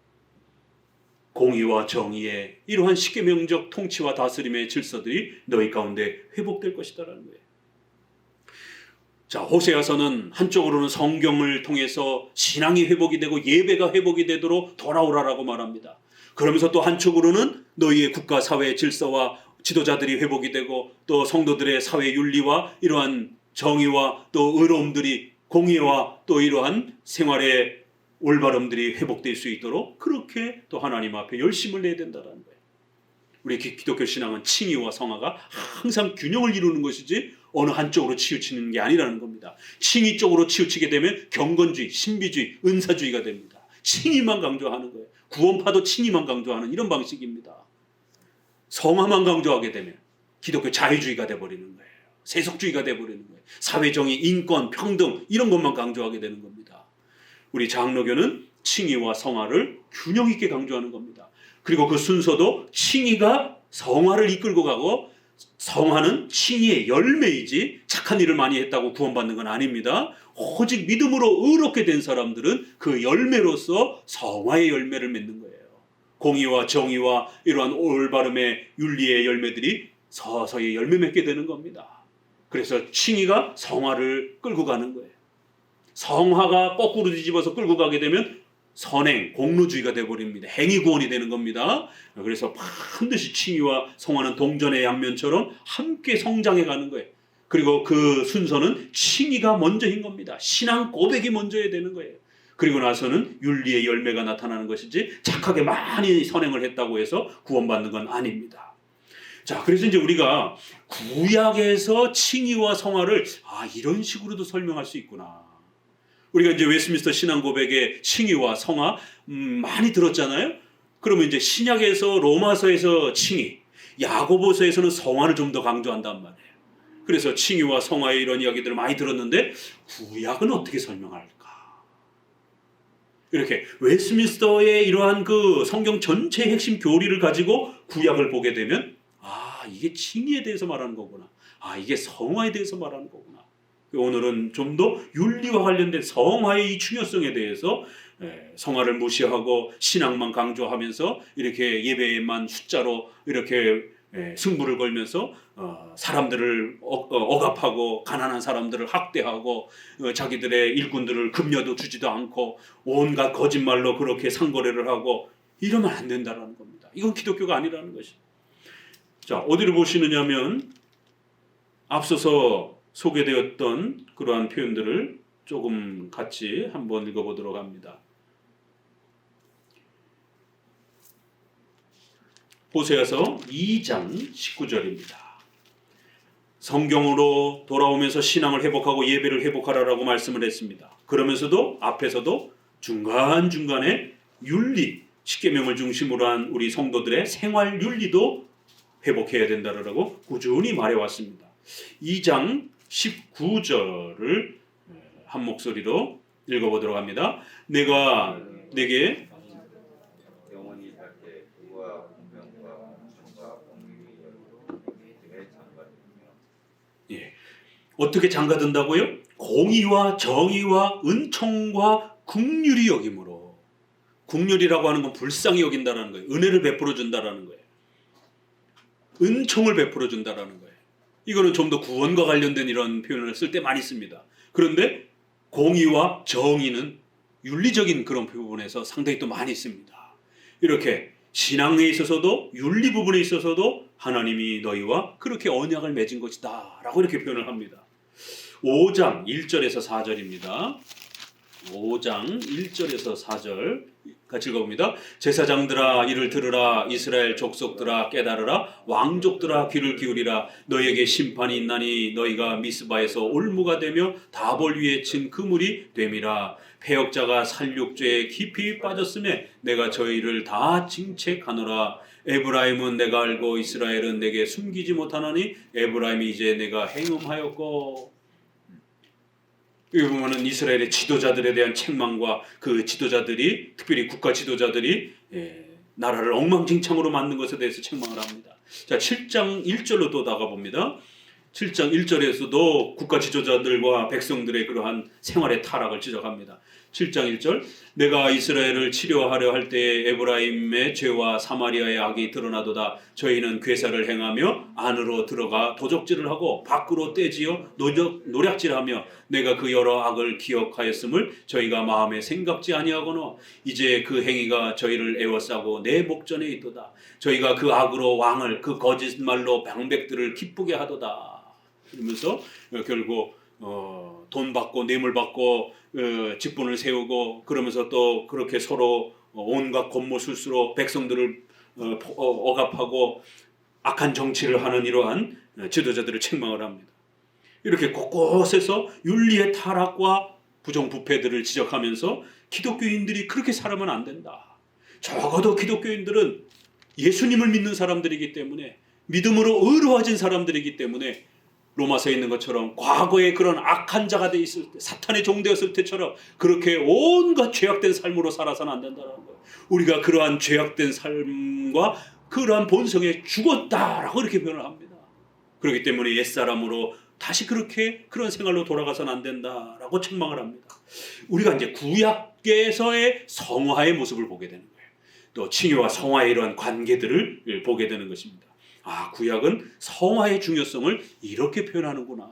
공의와 정의의 이러한 십계명적 통치와 다스림의 질서들이 너희 가운데 회복될 것이다라는 거예요. 자, 호세아서는 한쪽으로는 성경을 통해서 신앙이 회복이 되고 예배가 회복이 되도록 돌아오라라고 말합니다. 그러면서 또 한쪽으로는 너희의 국가 사회 질서와 지도자들이 회복이 되고 또 성도들의 사회 윤리와 이러한 정의와 또 의로움들이 공의와 또 이러한 생활의 올바름들이 회복될 수 있도록 그렇게 또 하나님 앞에 열심을 내야 된다는 거예요. 우리 기독교 신앙은 칭의와 성화가 항상 균형을 이루는 것이지 어느 한쪽으로 치우치는 게 아니라는 겁니다. 칭의 쪽으로 치우치게 되면 경건주의, 신비주의, 은사주의가 됩니다. 칭의만 강조하는 거예요. 구원파도 칭의만 강조하는 이런 방식입니다. 성화만 강조하게 되면 기독교 자유주의가 돼버리는 거예요. 세속주의가 돼버리는 거예요. 사회정의, 인권, 평등 이런 것만 강조하게 되는 겁니다. 우리 장로교는 칭의와 성화를 균형 있게 강조하는 겁니다. 그리고 그 순서도 칭의가 성화를 이끌고 가고 성화는 칭의의 열매이지 착한 일을 많이 했다고 구원받는 건 아닙니다. 오직 믿음으로 의롭게 된 사람들은 그 열매로서 성화의 열매를 맺는 거예요. 공의와 정의와 이러한 올바름의 윤리의 열매들이 서서히 열매 맺게 되는 겁니다. 그래서 칭의가 성화를 끌고 가는 거예요. 성화가 거꾸로 뒤집어서 끌고 가게 되면 선행, 공로주의가 되어버립니다. 행위구원이 되는 겁니다. 그래서 반드시 칭의와 성화는 동전의 양면처럼 함께 성장해 가는 거예요. 그리고 그 순서는 칭의가 먼저인 겁니다. 신앙 고백이 먼저야 되는 거예요. 그리고 나서는 윤리의 열매가 나타나는 것이지 착하게 많이 선행을 했다고 해서 구원받는 건 아닙니다. 자, 그래서 이제 우리가 구약에서 칭의와 성화를 이런 식으로도 설명할 수 있구나. 우리가 이제 웨스트민스터 신앙 고백의 칭의와 성화 많이 들었잖아요. 그러면 이제 신약에서 로마서에서 칭의, 야고보서에서는 성화를 좀 더 강조한단 말이에요. 그래서 칭의와 성화의 이런 이야기들을 많이 들었는데 구약은 어떻게 설명할까? 이렇게 웨스트민스터의 이러한 그 성경 전체의 핵심 교리를 가지고 구약을 보게 되면 이게 칭의에 대해서 말하는 거구나. 이게 성화에 대해서 말하는 거구나. 오늘은 좀 더 윤리와 관련된 성화의 이 중요성에 대해서 성화를 무시하고 신앙만 강조하면서 이렇게 예배에만 숫자로 이렇게 승부를 걸면서 사람들을 억압하고 가난한 사람들을 학대하고 자기들의 일꾼들을 급여도 주지도 않고 온갖 거짓말로 그렇게 상거래를 하고 이러면 안 된다는 겁니다. 이건 기독교가 아니라는 것이. 자, 어디를 보시느냐면 앞서서 소개되었던 그러한 표현들을 조금 같이 한번 읽어보도록 합니다. 호세아서 2장 19절입니다. 성경으로 돌아오면서 신앙을 회복하고 예배를 회복하라라고 말씀을 했습니다. 그러면서도 앞에서도 중간중간에 윤리, 십계명을 중심으로 한 우리 성도들의 생활 윤리도 회복해야 된다라고 꾸준히 말해왔습니다. 2장 19절을 한 목소리로 읽어보도록 합니다. 내가 내게 영원히 살때 의와 공평과 정과 공의의 열로 내게 장가들며. 어떻게 장가든다고요? 공의와 정의와 은총과 긍휼히 여김으로. 긍휼이라고 하는 건 불쌍히 여긴다라는 거예요. 은혜를 베풀어 준다라는 거예요. 은총을 베풀어 준다라는 거예요. 이거는 좀 더 구원과 관련된 이런 표현을 쓸 때 많이 씁니다. 그런데 공의와 정의는 윤리적인 그런 부분에서 상당히 또 많이 씁니다. 이렇게 신앙에 있어서도 윤리 부분에 있어서도 하나님이 너희와 그렇게 언약을 맺은 것이다 라고 이렇게 표현을 합니다. 5장 1절에서 4절입니다. 5장 1절에서 4절 같이 읽어봅니다. 제사장들아 이를 들으라. 이스라엘 족속들아 깨달으라. 왕족들아 귀를 기울이라. 너희에게 심판이 있나니 너희가 미스바에서 올무가 되며 다볼 위에 친 그물이 됨이라. 패역자가 살육죄에 깊이 빠졌음에 내가 저희를 다 징책하노라. 에브라임은 내가 알고 이스라엘은 내게 숨기지 못하나니 에브라임이 이제 내가 행음하였고. 여기 보면은 이스라엘의 지도자들에 대한 책망과 그 지도자들이 특별히 국가 지도자들이 나라를 엉망진창으로 만든 것에 대해서 책망을 합니다. 자, 7장 1절로 또 나가봅니다. 7장 1절에서도 국가 지도자들과 백성들의 그러한 생활의 타락을 지적합니다. 7장 1절 내가 이스라엘을 치료하려 할 때에 에브라임의 죄와 사마리아의 악이 드러나도다. 저희는 괴사를 행하며 안으로 들어가 도적질을 하고 밖으로 떼지어 노략질하며 내가 그 여러 악을 기억하였음을 저희가 마음에 생각지 아니하거나 이제 그 행위가 저희를 애워싸고 내 목전에 있도다. 저희가 그 악으로 왕을 그 거짓말로 방백들을 기쁘게 하도다. 이러면서 결국 돈 받고 뇌물 받고 직분을 세우고 그러면서 또 그렇게 서로 온갖 권모술수로 백성들을 억압하고 악한 정치를 하는 이러한 지도자들을 책망을 합니다. 이렇게 곳곳에서 윤리의 타락과 부정부패들을 지적하면서 기독교인들이 그렇게 살아면 안 된다. 적어도 기독교인들은 예수님을 믿는 사람들이기 때문에 믿음으로 의로워진 사람들이기 때문에 로마서에 있는 것처럼 과거에 그런 악한 자가 돼 있을 때 사탄의 종되었을 때처럼 그렇게 온갖 죄악된 삶으로 살아서는 안 된다는 거예요. 우리가 그러한 죄악된 삶과 그러한 본성에 죽었다라고 이렇게 표현을 합니다. 그렇기 때문에 옛사람으로 다시 그런 생활로 돌아가서는 안 된다라고 책망을 합니다. 우리가 이제 구약에서의 성화의 모습을 보게 되는 거예요. 또 칭의와 성화의 이러한 관계들을 보게 되는 것입니다. 구약은 성화의 중요성을 이렇게 표현하는구나.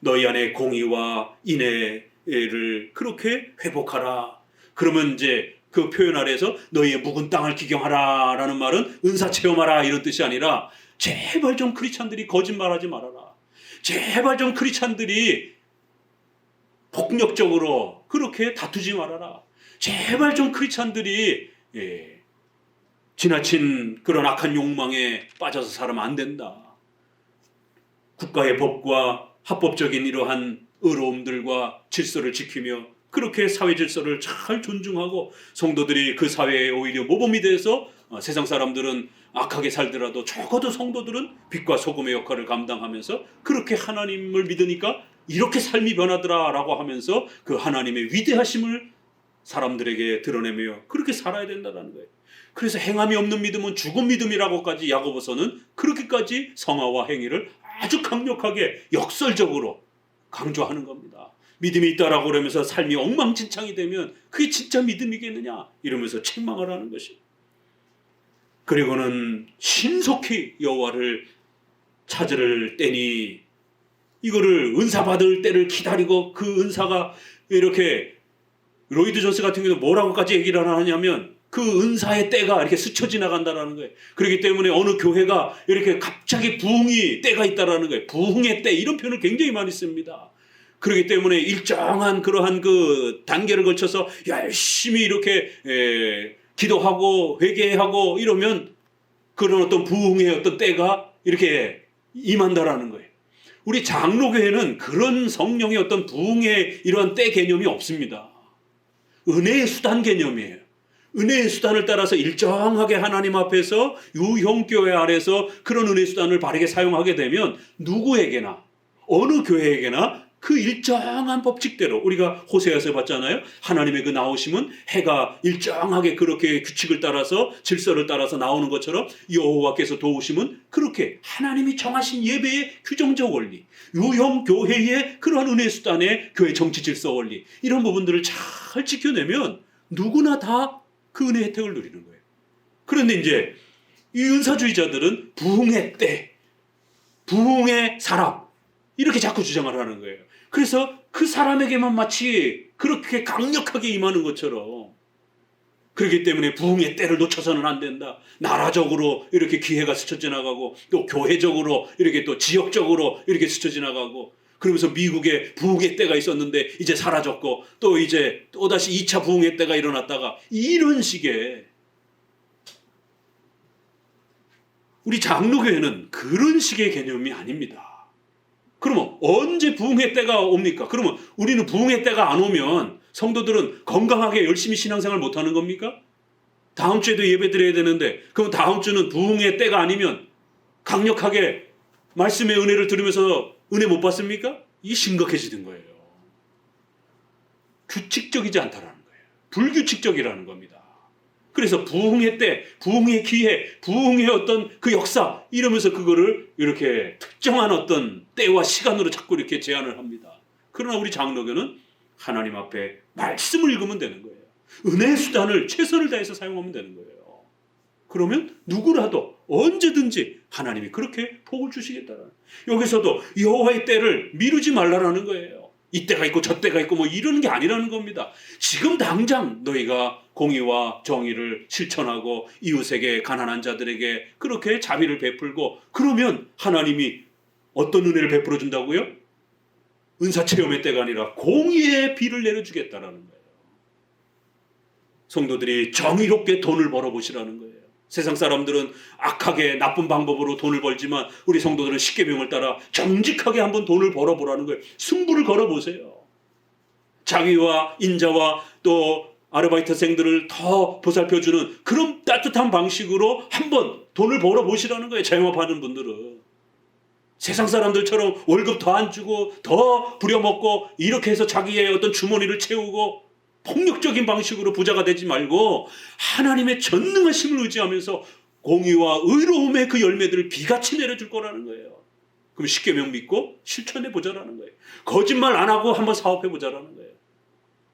너희 안에 공의와 인애를 그렇게 회복하라. 그러면 이제 그 표현 아래에서 너희의 묵은 땅을 기경하라 라는 말은 은사 체험하라 이런 뜻이 아니라 제발 좀 크리스찬들이 거짓말하지 말아라. 제발 좀 크리스찬들이 폭력적으로 그렇게 다투지 말아라. 제발 좀 크리스찬들이 지나친 그런 악한 욕망에 빠져서 살면 안 된다. 국가의 법과 합법적인 이러한 의로움들과 질서를 지키며 그렇게 사회 질서를 잘 존중하고 성도들이 그 사회에 오히려 모범이 돼서 세상 사람들은 악하게 살더라도 적어도 성도들은 빛과 소금의 역할을 감당하면서 그렇게 하나님을 믿으니까 이렇게 삶이 변하더라라고 하면서 그 하나님의 위대하심을 사람들에게 드러내며 그렇게 살아야 된다는 거예요. 그래서 행함이 없는 믿음은 죽은 믿음이라고까지 야고보서는 그렇게까지 성화와 행위를 아주 강력하게 역설적으로 강조하는 겁니다. 믿음이 있다라고 그러면서 삶이 엉망진창이 되면 그게 진짜 믿음이겠느냐 이러면서 책망을 하는 것이. 그리고는 신속히 여호와를 찾을 때니 이거를 은사 받을 때를 기다리고 그 은사가 이렇게 로이드 존스 같은 경우도 뭐라고까지 얘기를 하냐면 그 은사의 때가 이렇게 스쳐 지나간다라는 거예요. 그렇기 때문에 어느 교회가 이렇게 갑자기 부흥이 때가 있다라는 거예요. 부흥의 때 이런 표현을 굉장히 많이 씁니다. 그렇기 때문에 일정한 그러한 그 단계를 거쳐서 열심히 이렇게 기도하고 회개하고 이러면 그런 어떤 부흥의 어떤 때가 이렇게 임한다라는 거예요. 우리 장로교회는 그런 성령의 어떤 부흥의 이러한 때 개념이 없습니다. 은혜의 수단 개념이에요. 은혜의 수단을 따라서 일정하게 하나님 앞에서 유형교회 아래서 그런 은혜의 수단을 바르게 사용하게 되면 누구에게나 어느 교회에게나 그 일정한 법칙대로 우리가 호세아서 봤잖아요. 하나님의 그 나오심은 해가 일정하게 그렇게 규칙을 따라서 질서를 따라서 나오는 것처럼 여호와께서 도우심은 그렇게 하나님이 정하신 예배의 규정적 원리, 유형교회의 그러한 은혜의 수단의 교회 정치 질서 원리 이런 부분들을 잘 지켜내면 누구나 다 그 은혜의 혜택을 누리는 거예요. 그런데 이제 이 은사주의자들은 부흥의 때, 부흥의 사람 이렇게 자꾸 주장을 하는 거예요. 그래서 그 사람에게만 마치 그렇게 강력하게 임하는 것처럼 그렇기 때문에 부흥의 때를 놓쳐서는 안 된다. 나라적으로 이렇게 기회가 스쳐 지나가고 또 교회적으로 이렇게 또 지역적으로 이렇게 스쳐 지나가고 그러면서 미국에 부흥의 때가 있었는데 이제 사라졌고 또 이제 또다시 2차 부흥의 때가 일어났다가 이런 식의 우리 장로교회는 그런 식의 개념이 아닙니다. 그러면 언제 부흥의 때가 옵니까? 그러면 우리는 부흥의 때가 안 오면 성도들은 건강하게 열심히 신앙생활 못하는 겁니까? 다음 주에도 예배 드려야 되는데 그럼 다음 주는 부흥의 때가 아니면 강력하게 말씀의 은혜를 들으면서 은혜 못 받습니까? 이게 심각해지는 거예요. 규칙적이지 않다라는 거예요. 불규칙적이라는 겁니다. 그래서 부흥의 때, 부흥의 기회, 부흥의 어떤 그 역사 이러면서 그거를 이렇게 특정한 어떤 때와 시간으로 자꾸 이렇게 제한을 합니다. 그러나 우리 장로교는 하나님 앞에 말씀을 읽으면 되는 거예요. 은혜의 수단을 최선을 다해서 사용하면 되는 거예요. 그러면 누구라도 언제든지 하나님이 그렇게 복을 주시겠다는 여기서도 여호와의 때를 미루지 말라라는 거예요. 이때가 있고 저때가 있고 뭐 이러는 게 아니라는 겁니다. 지금 당장 너희가 공의와 정의를 실천하고 이웃에게 가난한 자들에게 그렇게 자비를 베풀고 그러면 하나님이 어떤 은혜를 베풀어 준다고요? 은사체험의 때가 아니라 공의의 비를 내려주겠다라는 거예요. 성도들이 정의롭게 돈을 벌어보시라는 거예요. 세상 사람들은 악하게 나쁜 방법으로 돈을 벌지만 우리 성도들은 십계명을 따라 정직하게 한번 돈을 벌어보라는 거예요. 승부를 걸어보세요. 자기와 인자와 또 아르바이트생들을 더 보살펴주는 그런 따뜻한 방식으로 한번 돈을 벌어보시라는 거예요. 자영업하는 분들은. 세상 사람들처럼 월급 더 안 주고 더 부려먹고 이렇게 해서 자기의 어떤 주머니를 채우고 폭력적인 방식으로 부자가 되지 말고 하나님의 전능하심을 의지하면서 공의와 의로움의 그 열매들을 비같이 내려줄 거라는 거예요. 그럼 십계명 믿고 실천해 보자라는 거예요. 거짓말 안 하고 한번 사업해 보자라는 거예요.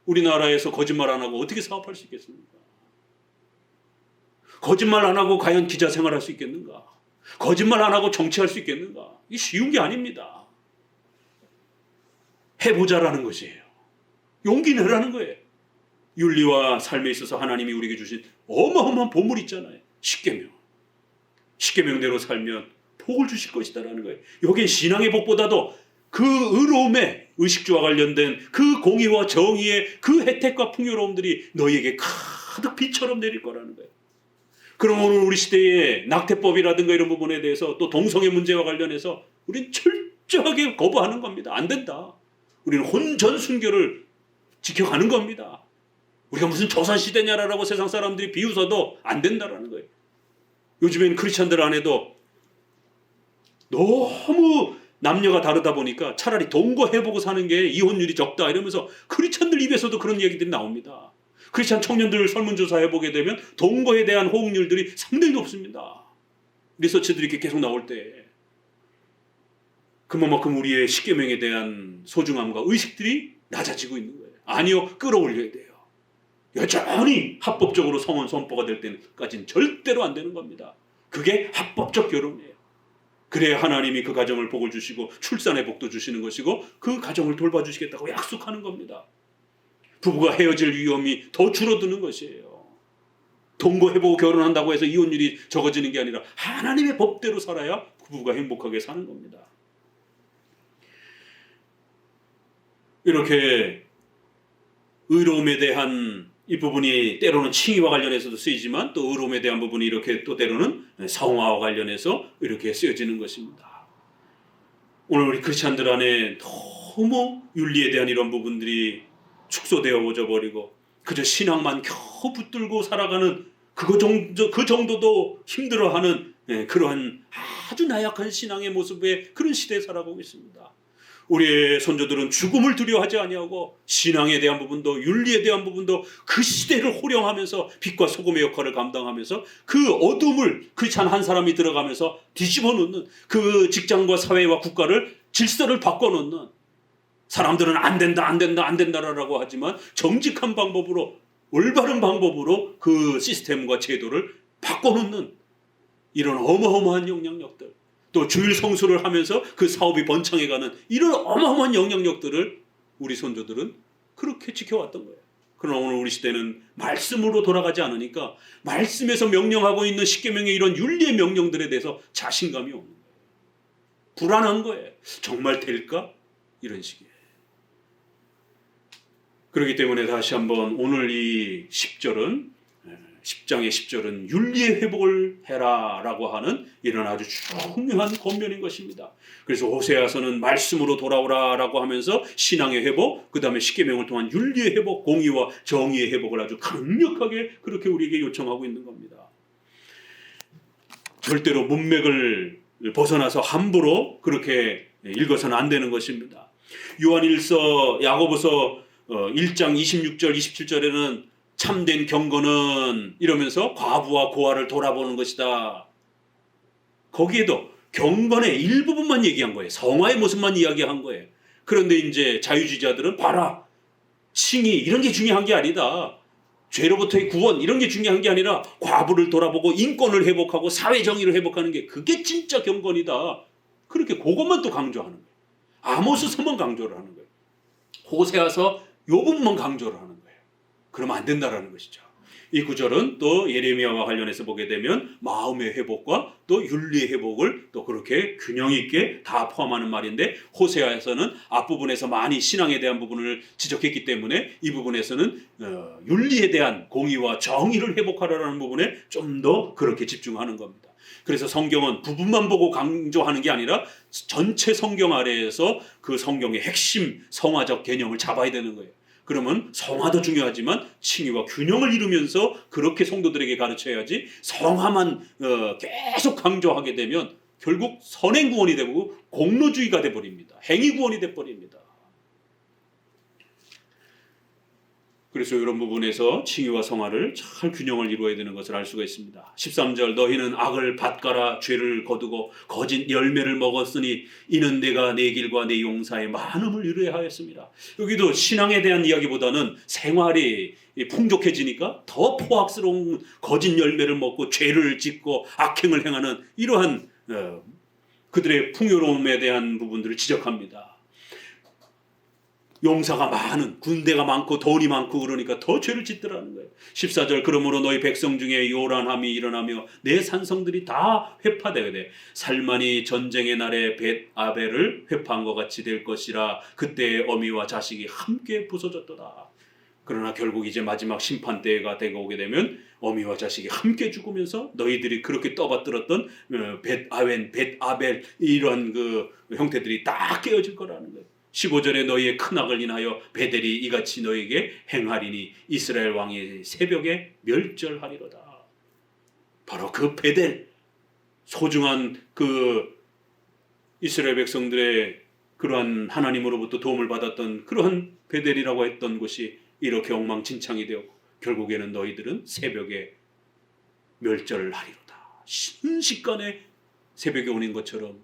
우리나라에서 거짓말 안 하고 어떻게 사업할 수 있겠습니까? 거짓말 안 하고 과연 기자 생활할 수 있겠는가? 거짓말 안 하고 정치할 수 있겠는가? 이게 쉬운 게 아닙니다. 해보자라는 것이에요. 용기 내라는 거예요. 윤리와 삶에 있어서 하나님이 우리에게 주신 어마어마한 보물이 있잖아요. 십계명. 십계명대로 살면 복을 주실 것이다라는 거예요. 여기엔 신앙의 복보다도 그 의로움에, 의식주와 관련된 그 공의와 정의의 그 혜택과 풍요로움들이 너희에게 가득 비처럼 내릴 거라는 거예요. 그럼 오늘 우리 시대의 낙태법이라든가 이런 부분에 대해서 또 동성애 문제와 관련해서 우리는 철저하게 거부하는 겁니다. 안 된다. 우리는 혼전순결을 지켜가는 겁니다. 우리가 무슨 조선시대냐라고 세상 사람들이 비웃어도 안 된다라는 거예요. 요즘에는 크리스찬들 안에도 너무 남녀가 다르다 보니까 차라리 동거해보고 사는 게 이혼율이 적다 이러면서 크리스찬들 입에서도 그런 얘기들이 나옵니다. 크리스찬 청년들 설문조사 해보게 되면 동거에 대한 호응률들이 상당히 높습니다. 리서치들이 이렇게 계속 나올 때 그만큼 우리의 십계명에 대한 소중함과 의식들이 낮아지고 있는 거예요. 아니요, 끌어올려야 돼요. 여전히 합법적으로 성혼 선포가 될 때까지는 절대로 안 되는 겁니다. 그게 합법적 결혼이에요. 그래야 하나님이 그 가정을 복을 주시고 출산의 복도 주시는 것이고 그 가정을 돌봐주시겠다고 약속하는 겁니다. 부부가 헤어질 위험이 더 줄어드는 것이에요. 동거해보고 결혼한다고 해서 이혼율이 적어지는 게 아니라 하나님의 법대로 살아야 부부가 행복하게 사는 겁니다. 이렇게 의로움에 대한 이 부분이 때로는 칭의와 관련해서도 쓰이지만 또 의로움에 대한 부분이 이렇게 또 때로는 성화와 관련해서 이렇게 쓰여지는 것입니다. 오늘 우리 크리스찬들 안에 너무 윤리에 대한 이런 부분들이 축소되어져 버리고 그저 신앙만 겨우 붙들고 살아가는 그 정도도 힘들어하는 그러한 아주 나약한 신앙의 모습의 그런 시대에 살아가고 있습니다. 우리의 선조들은 죽음을 두려워하지 아니하고 신앙에 대한 부분도 윤리에 대한 부분도 그 시대를 호령하면서 빛과 소금의 역할을 감당하면서 그 어둠을 크리스찬 한 사람이 들어가면서 뒤집어 놓는 그 직장과 사회와 국가를 질서를 바꿔 놓는 사람들은 안 된다라고 하지만 정직한 방법으로 올바른 방법으로 그 시스템과 제도를 바꿔 놓는 이런 어마어마한 영향력들 또 주일 성수를 하면서 그 사업이 번창해가는 이런 어마어마한 영향력들을 우리 선조들은 그렇게 지켜왔던 거예요. 그러나 오늘 우리 시대는 말씀으로 돌아가지 않으니까 말씀에서 명령하고 있는 십계명의 이런 윤리의 명령들에 대해서 자신감이 없는 거예요. 불안한 거예요. 정말 될까? 이런 식이에요. 그렇기 때문에 다시 한번 오늘 이 10절은 10장의 10절은 윤리의 회복을 해라 라고 하는 이런 아주 중요한 권면인 것입니다. 그래서 호세아서는 말씀으로 돌아오라 라고 하면서 신앙의 회복, 그 다음에 십계명을 통한 윤리의 회복, 공의와 정의의 회복을 아주 강력하게 그렇게 우리에게 요청하고 있는 겁니다. 절대로 문맥을 벗어나서 함부로 그렇게 읽어서는 안 되는 것입니다. 요한일서, 야고보서 1장 26절, 27절에는 참된 경건은 이러면서 과부와 고아를 돌아보는 것이다. 거기에도 경건의 일부분만 얘기한 거예요. 성화의 모습만 이야기한 거예요. 그런데 이제 자유주의자들은 봐라, 칭의 이런 게 중요한 게 아니다. 죄로부터의 구원 이런 게 중요한 게 아니라 과부를 돌아보고 인권을 회복하고 사회정의를 회복하는 게 그게 진짜 경건이다. 그렇게 그것만 또 강조하는 거예요. 아모스서만 강조를 하는 거예요. 호세아서 요 부분만 강조를 하는 거예요. 그러면 안 된다라는 것이죠. 이 구절은 또 예레미야와 관련해서 보게 되면 마음의 회복과 또 윤리의 회복을 또 그렇게 균형 있게 다 포함하는 말인데 호세아에서는 앞부분에서 많이 신앙에 대한 부분을 지적했기 때문에 이 부분에서는 윤리에 대한 공의와 정의를 회복하라는 부분에 좀 더 그렇게 집중하는 겁니다. 그래서 성경은 부분만 보고 강조하는 게 아니라 전체 성경 아래에서 그 성경의 핵심 성화적 개념을 잡아야 되는 거예요. 그러면 성화도 중요하지만 칭의와 균형을 이루면서 그렇게 성도들에게 가르쳐야지 성화만 계속 강조하게 되면 결국 선행구원이 되고 공로주의가 돼버립니다. 행위구원이 돼버립니다. 그래서 이런 부분에서 칭의와 성화를 잘 균형을 이루어야 되는 것을 알 수가 있습니다. 13절 너희는 악을 밭가라 죄를 거두고 거짓 열매를 먹었으니 이는 내가 내 길과 내 용사의 많음을 의뢰하였습니다. 여기도 신앙에 대한 이야기보다는 생활이 풍족해지니까 더 포악스러운 거짓 열매를 먹고 죄를 짓고 악행을 행하는 이러한 그들의 풍요로움에 대한 부분들을 지적합니다. 용사가 많은, 군대가 많고 돈이 많고 그러니까 더 죄를 짓더라는 거예요. 14절, 그러므로 너희 백성 중에 요란함이 일어나며 내 산성들이 다 회파되게 돼 살만이 전쟁의 날에 벳 아벨을 회파한 것 같이 될 것이라. 그때 어미와 자식이 함께 부서졌도다. 그러나 결국 이제 마지막 심판 때가 되고 오게 되면 어미와 자식이 함께 죽으면서 너희들이 그렇게 떠받들었던 벳 아웬, 벳 아벨 이런 그 형태들이 다 깨어질 거라는 거예요. 15절에 너희의 큰 악을 인하여 베델이 이같이 너희에게 행하리니 이스라엘 왕이 새벽에 멸절하리로다. 바로 그 베델, 소중한 그 이스라엘 백성들의 그러한 하나님으로부터 도움을 받았던 그러한 베델이라고 했던 곳이 이렇게 엉망진창이 되었고 결국에는 너희들은 새벽에 멸절을 하리로다. 순식간에 새벽이 오는 것처럼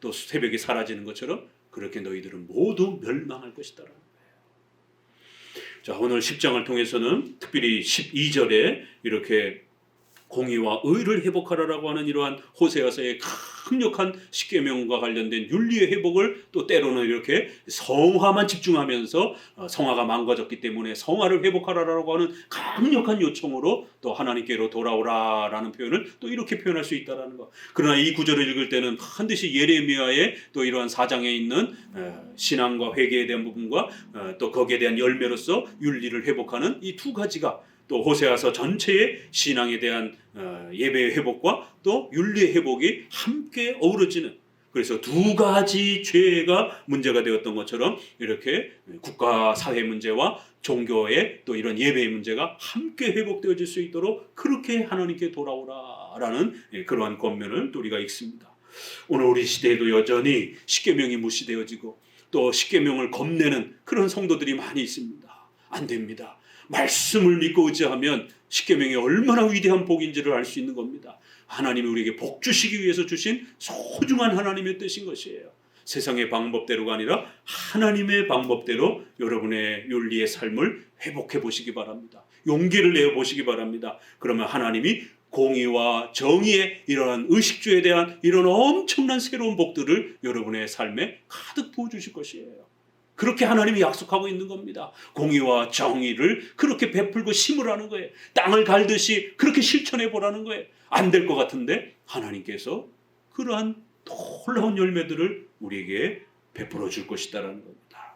또 새벽이 사라지는 것처럼 그렇게 너희들은 모두 멸망할 것이다라는 거예요. 자, 오늘 10장을 통해서는 특별히 12절에 이렇게 공의와 의를 회복하라라고 하는 이러한 호세아서의 강력한 십계명과 관련된 윤리의 회복을 또 때로는 이렇게 성화만 집중하면서 성화가 망가졌기 때문에 성화를 회복하라라고 하는 강력한 요청으로 또 하나님께로 돌아오라라는 표현을 또 이렇게 표현할 수 있다라는 것. 그러나 이 구절을 읽을 때는 반드시 예레미야의 또 이러한 사장에 있는 신앙과 회개에 대한 부분과 또 거기에 대한 열매로서 윤리를 회복하는 이 두 가지가 또 호세아서 전체의 신앙에 대한 예배의 회복과 또 윤리의 회복이 함께 어우러지는, 그래서 두 가지 죄가 문제가 되었던 것처럼 이렇게 국가 사회 문제와 종교의 또 이런 예배의 문제가 함께 회복되어질 수 있도록 그렇게 하나님께 돌아오라라는 그러한 권면을 또 우리가 읽습니다. 오늘 우리 시대에도 여전히 십계명이 무시되어지고 또 십계명을 겁내는 그런 성도들이 많이 있습니다. 안 됩니다. 말씀을 믿고 의지하면 십계명이 얼마나 위대한 복인지를 알 수 있는 겁니다. 하나님이 우리에게 복 주시기 위해서 주신 소중한 하나님의 뜻인 것이에요. 세상의 방법대로가 아니라 하나님의 방법대로 여러분의 윤리의 삶을 회복해 보시기 바랍니다. 용기를 내어 보시기 바랍니다. 그러면 하나님이 공의와 정의의 이러한 의식주에 대한 이런 엄청난 새로운 복들을 여러분의 삶에 가득 부어주실 것이에요. 그렇게 하나님이 약속하고 있는 겁니다. 공의와 정의를 그렇게 베풀고 심으라는 거예요. 땅을 갈듯이 그렇게 실천해 보라는 거예요. 안 될 것 같은데 하나님께서 그러한 놀라운 열매들을 우리에게 베풀어 줄 것이다라는 겁니다.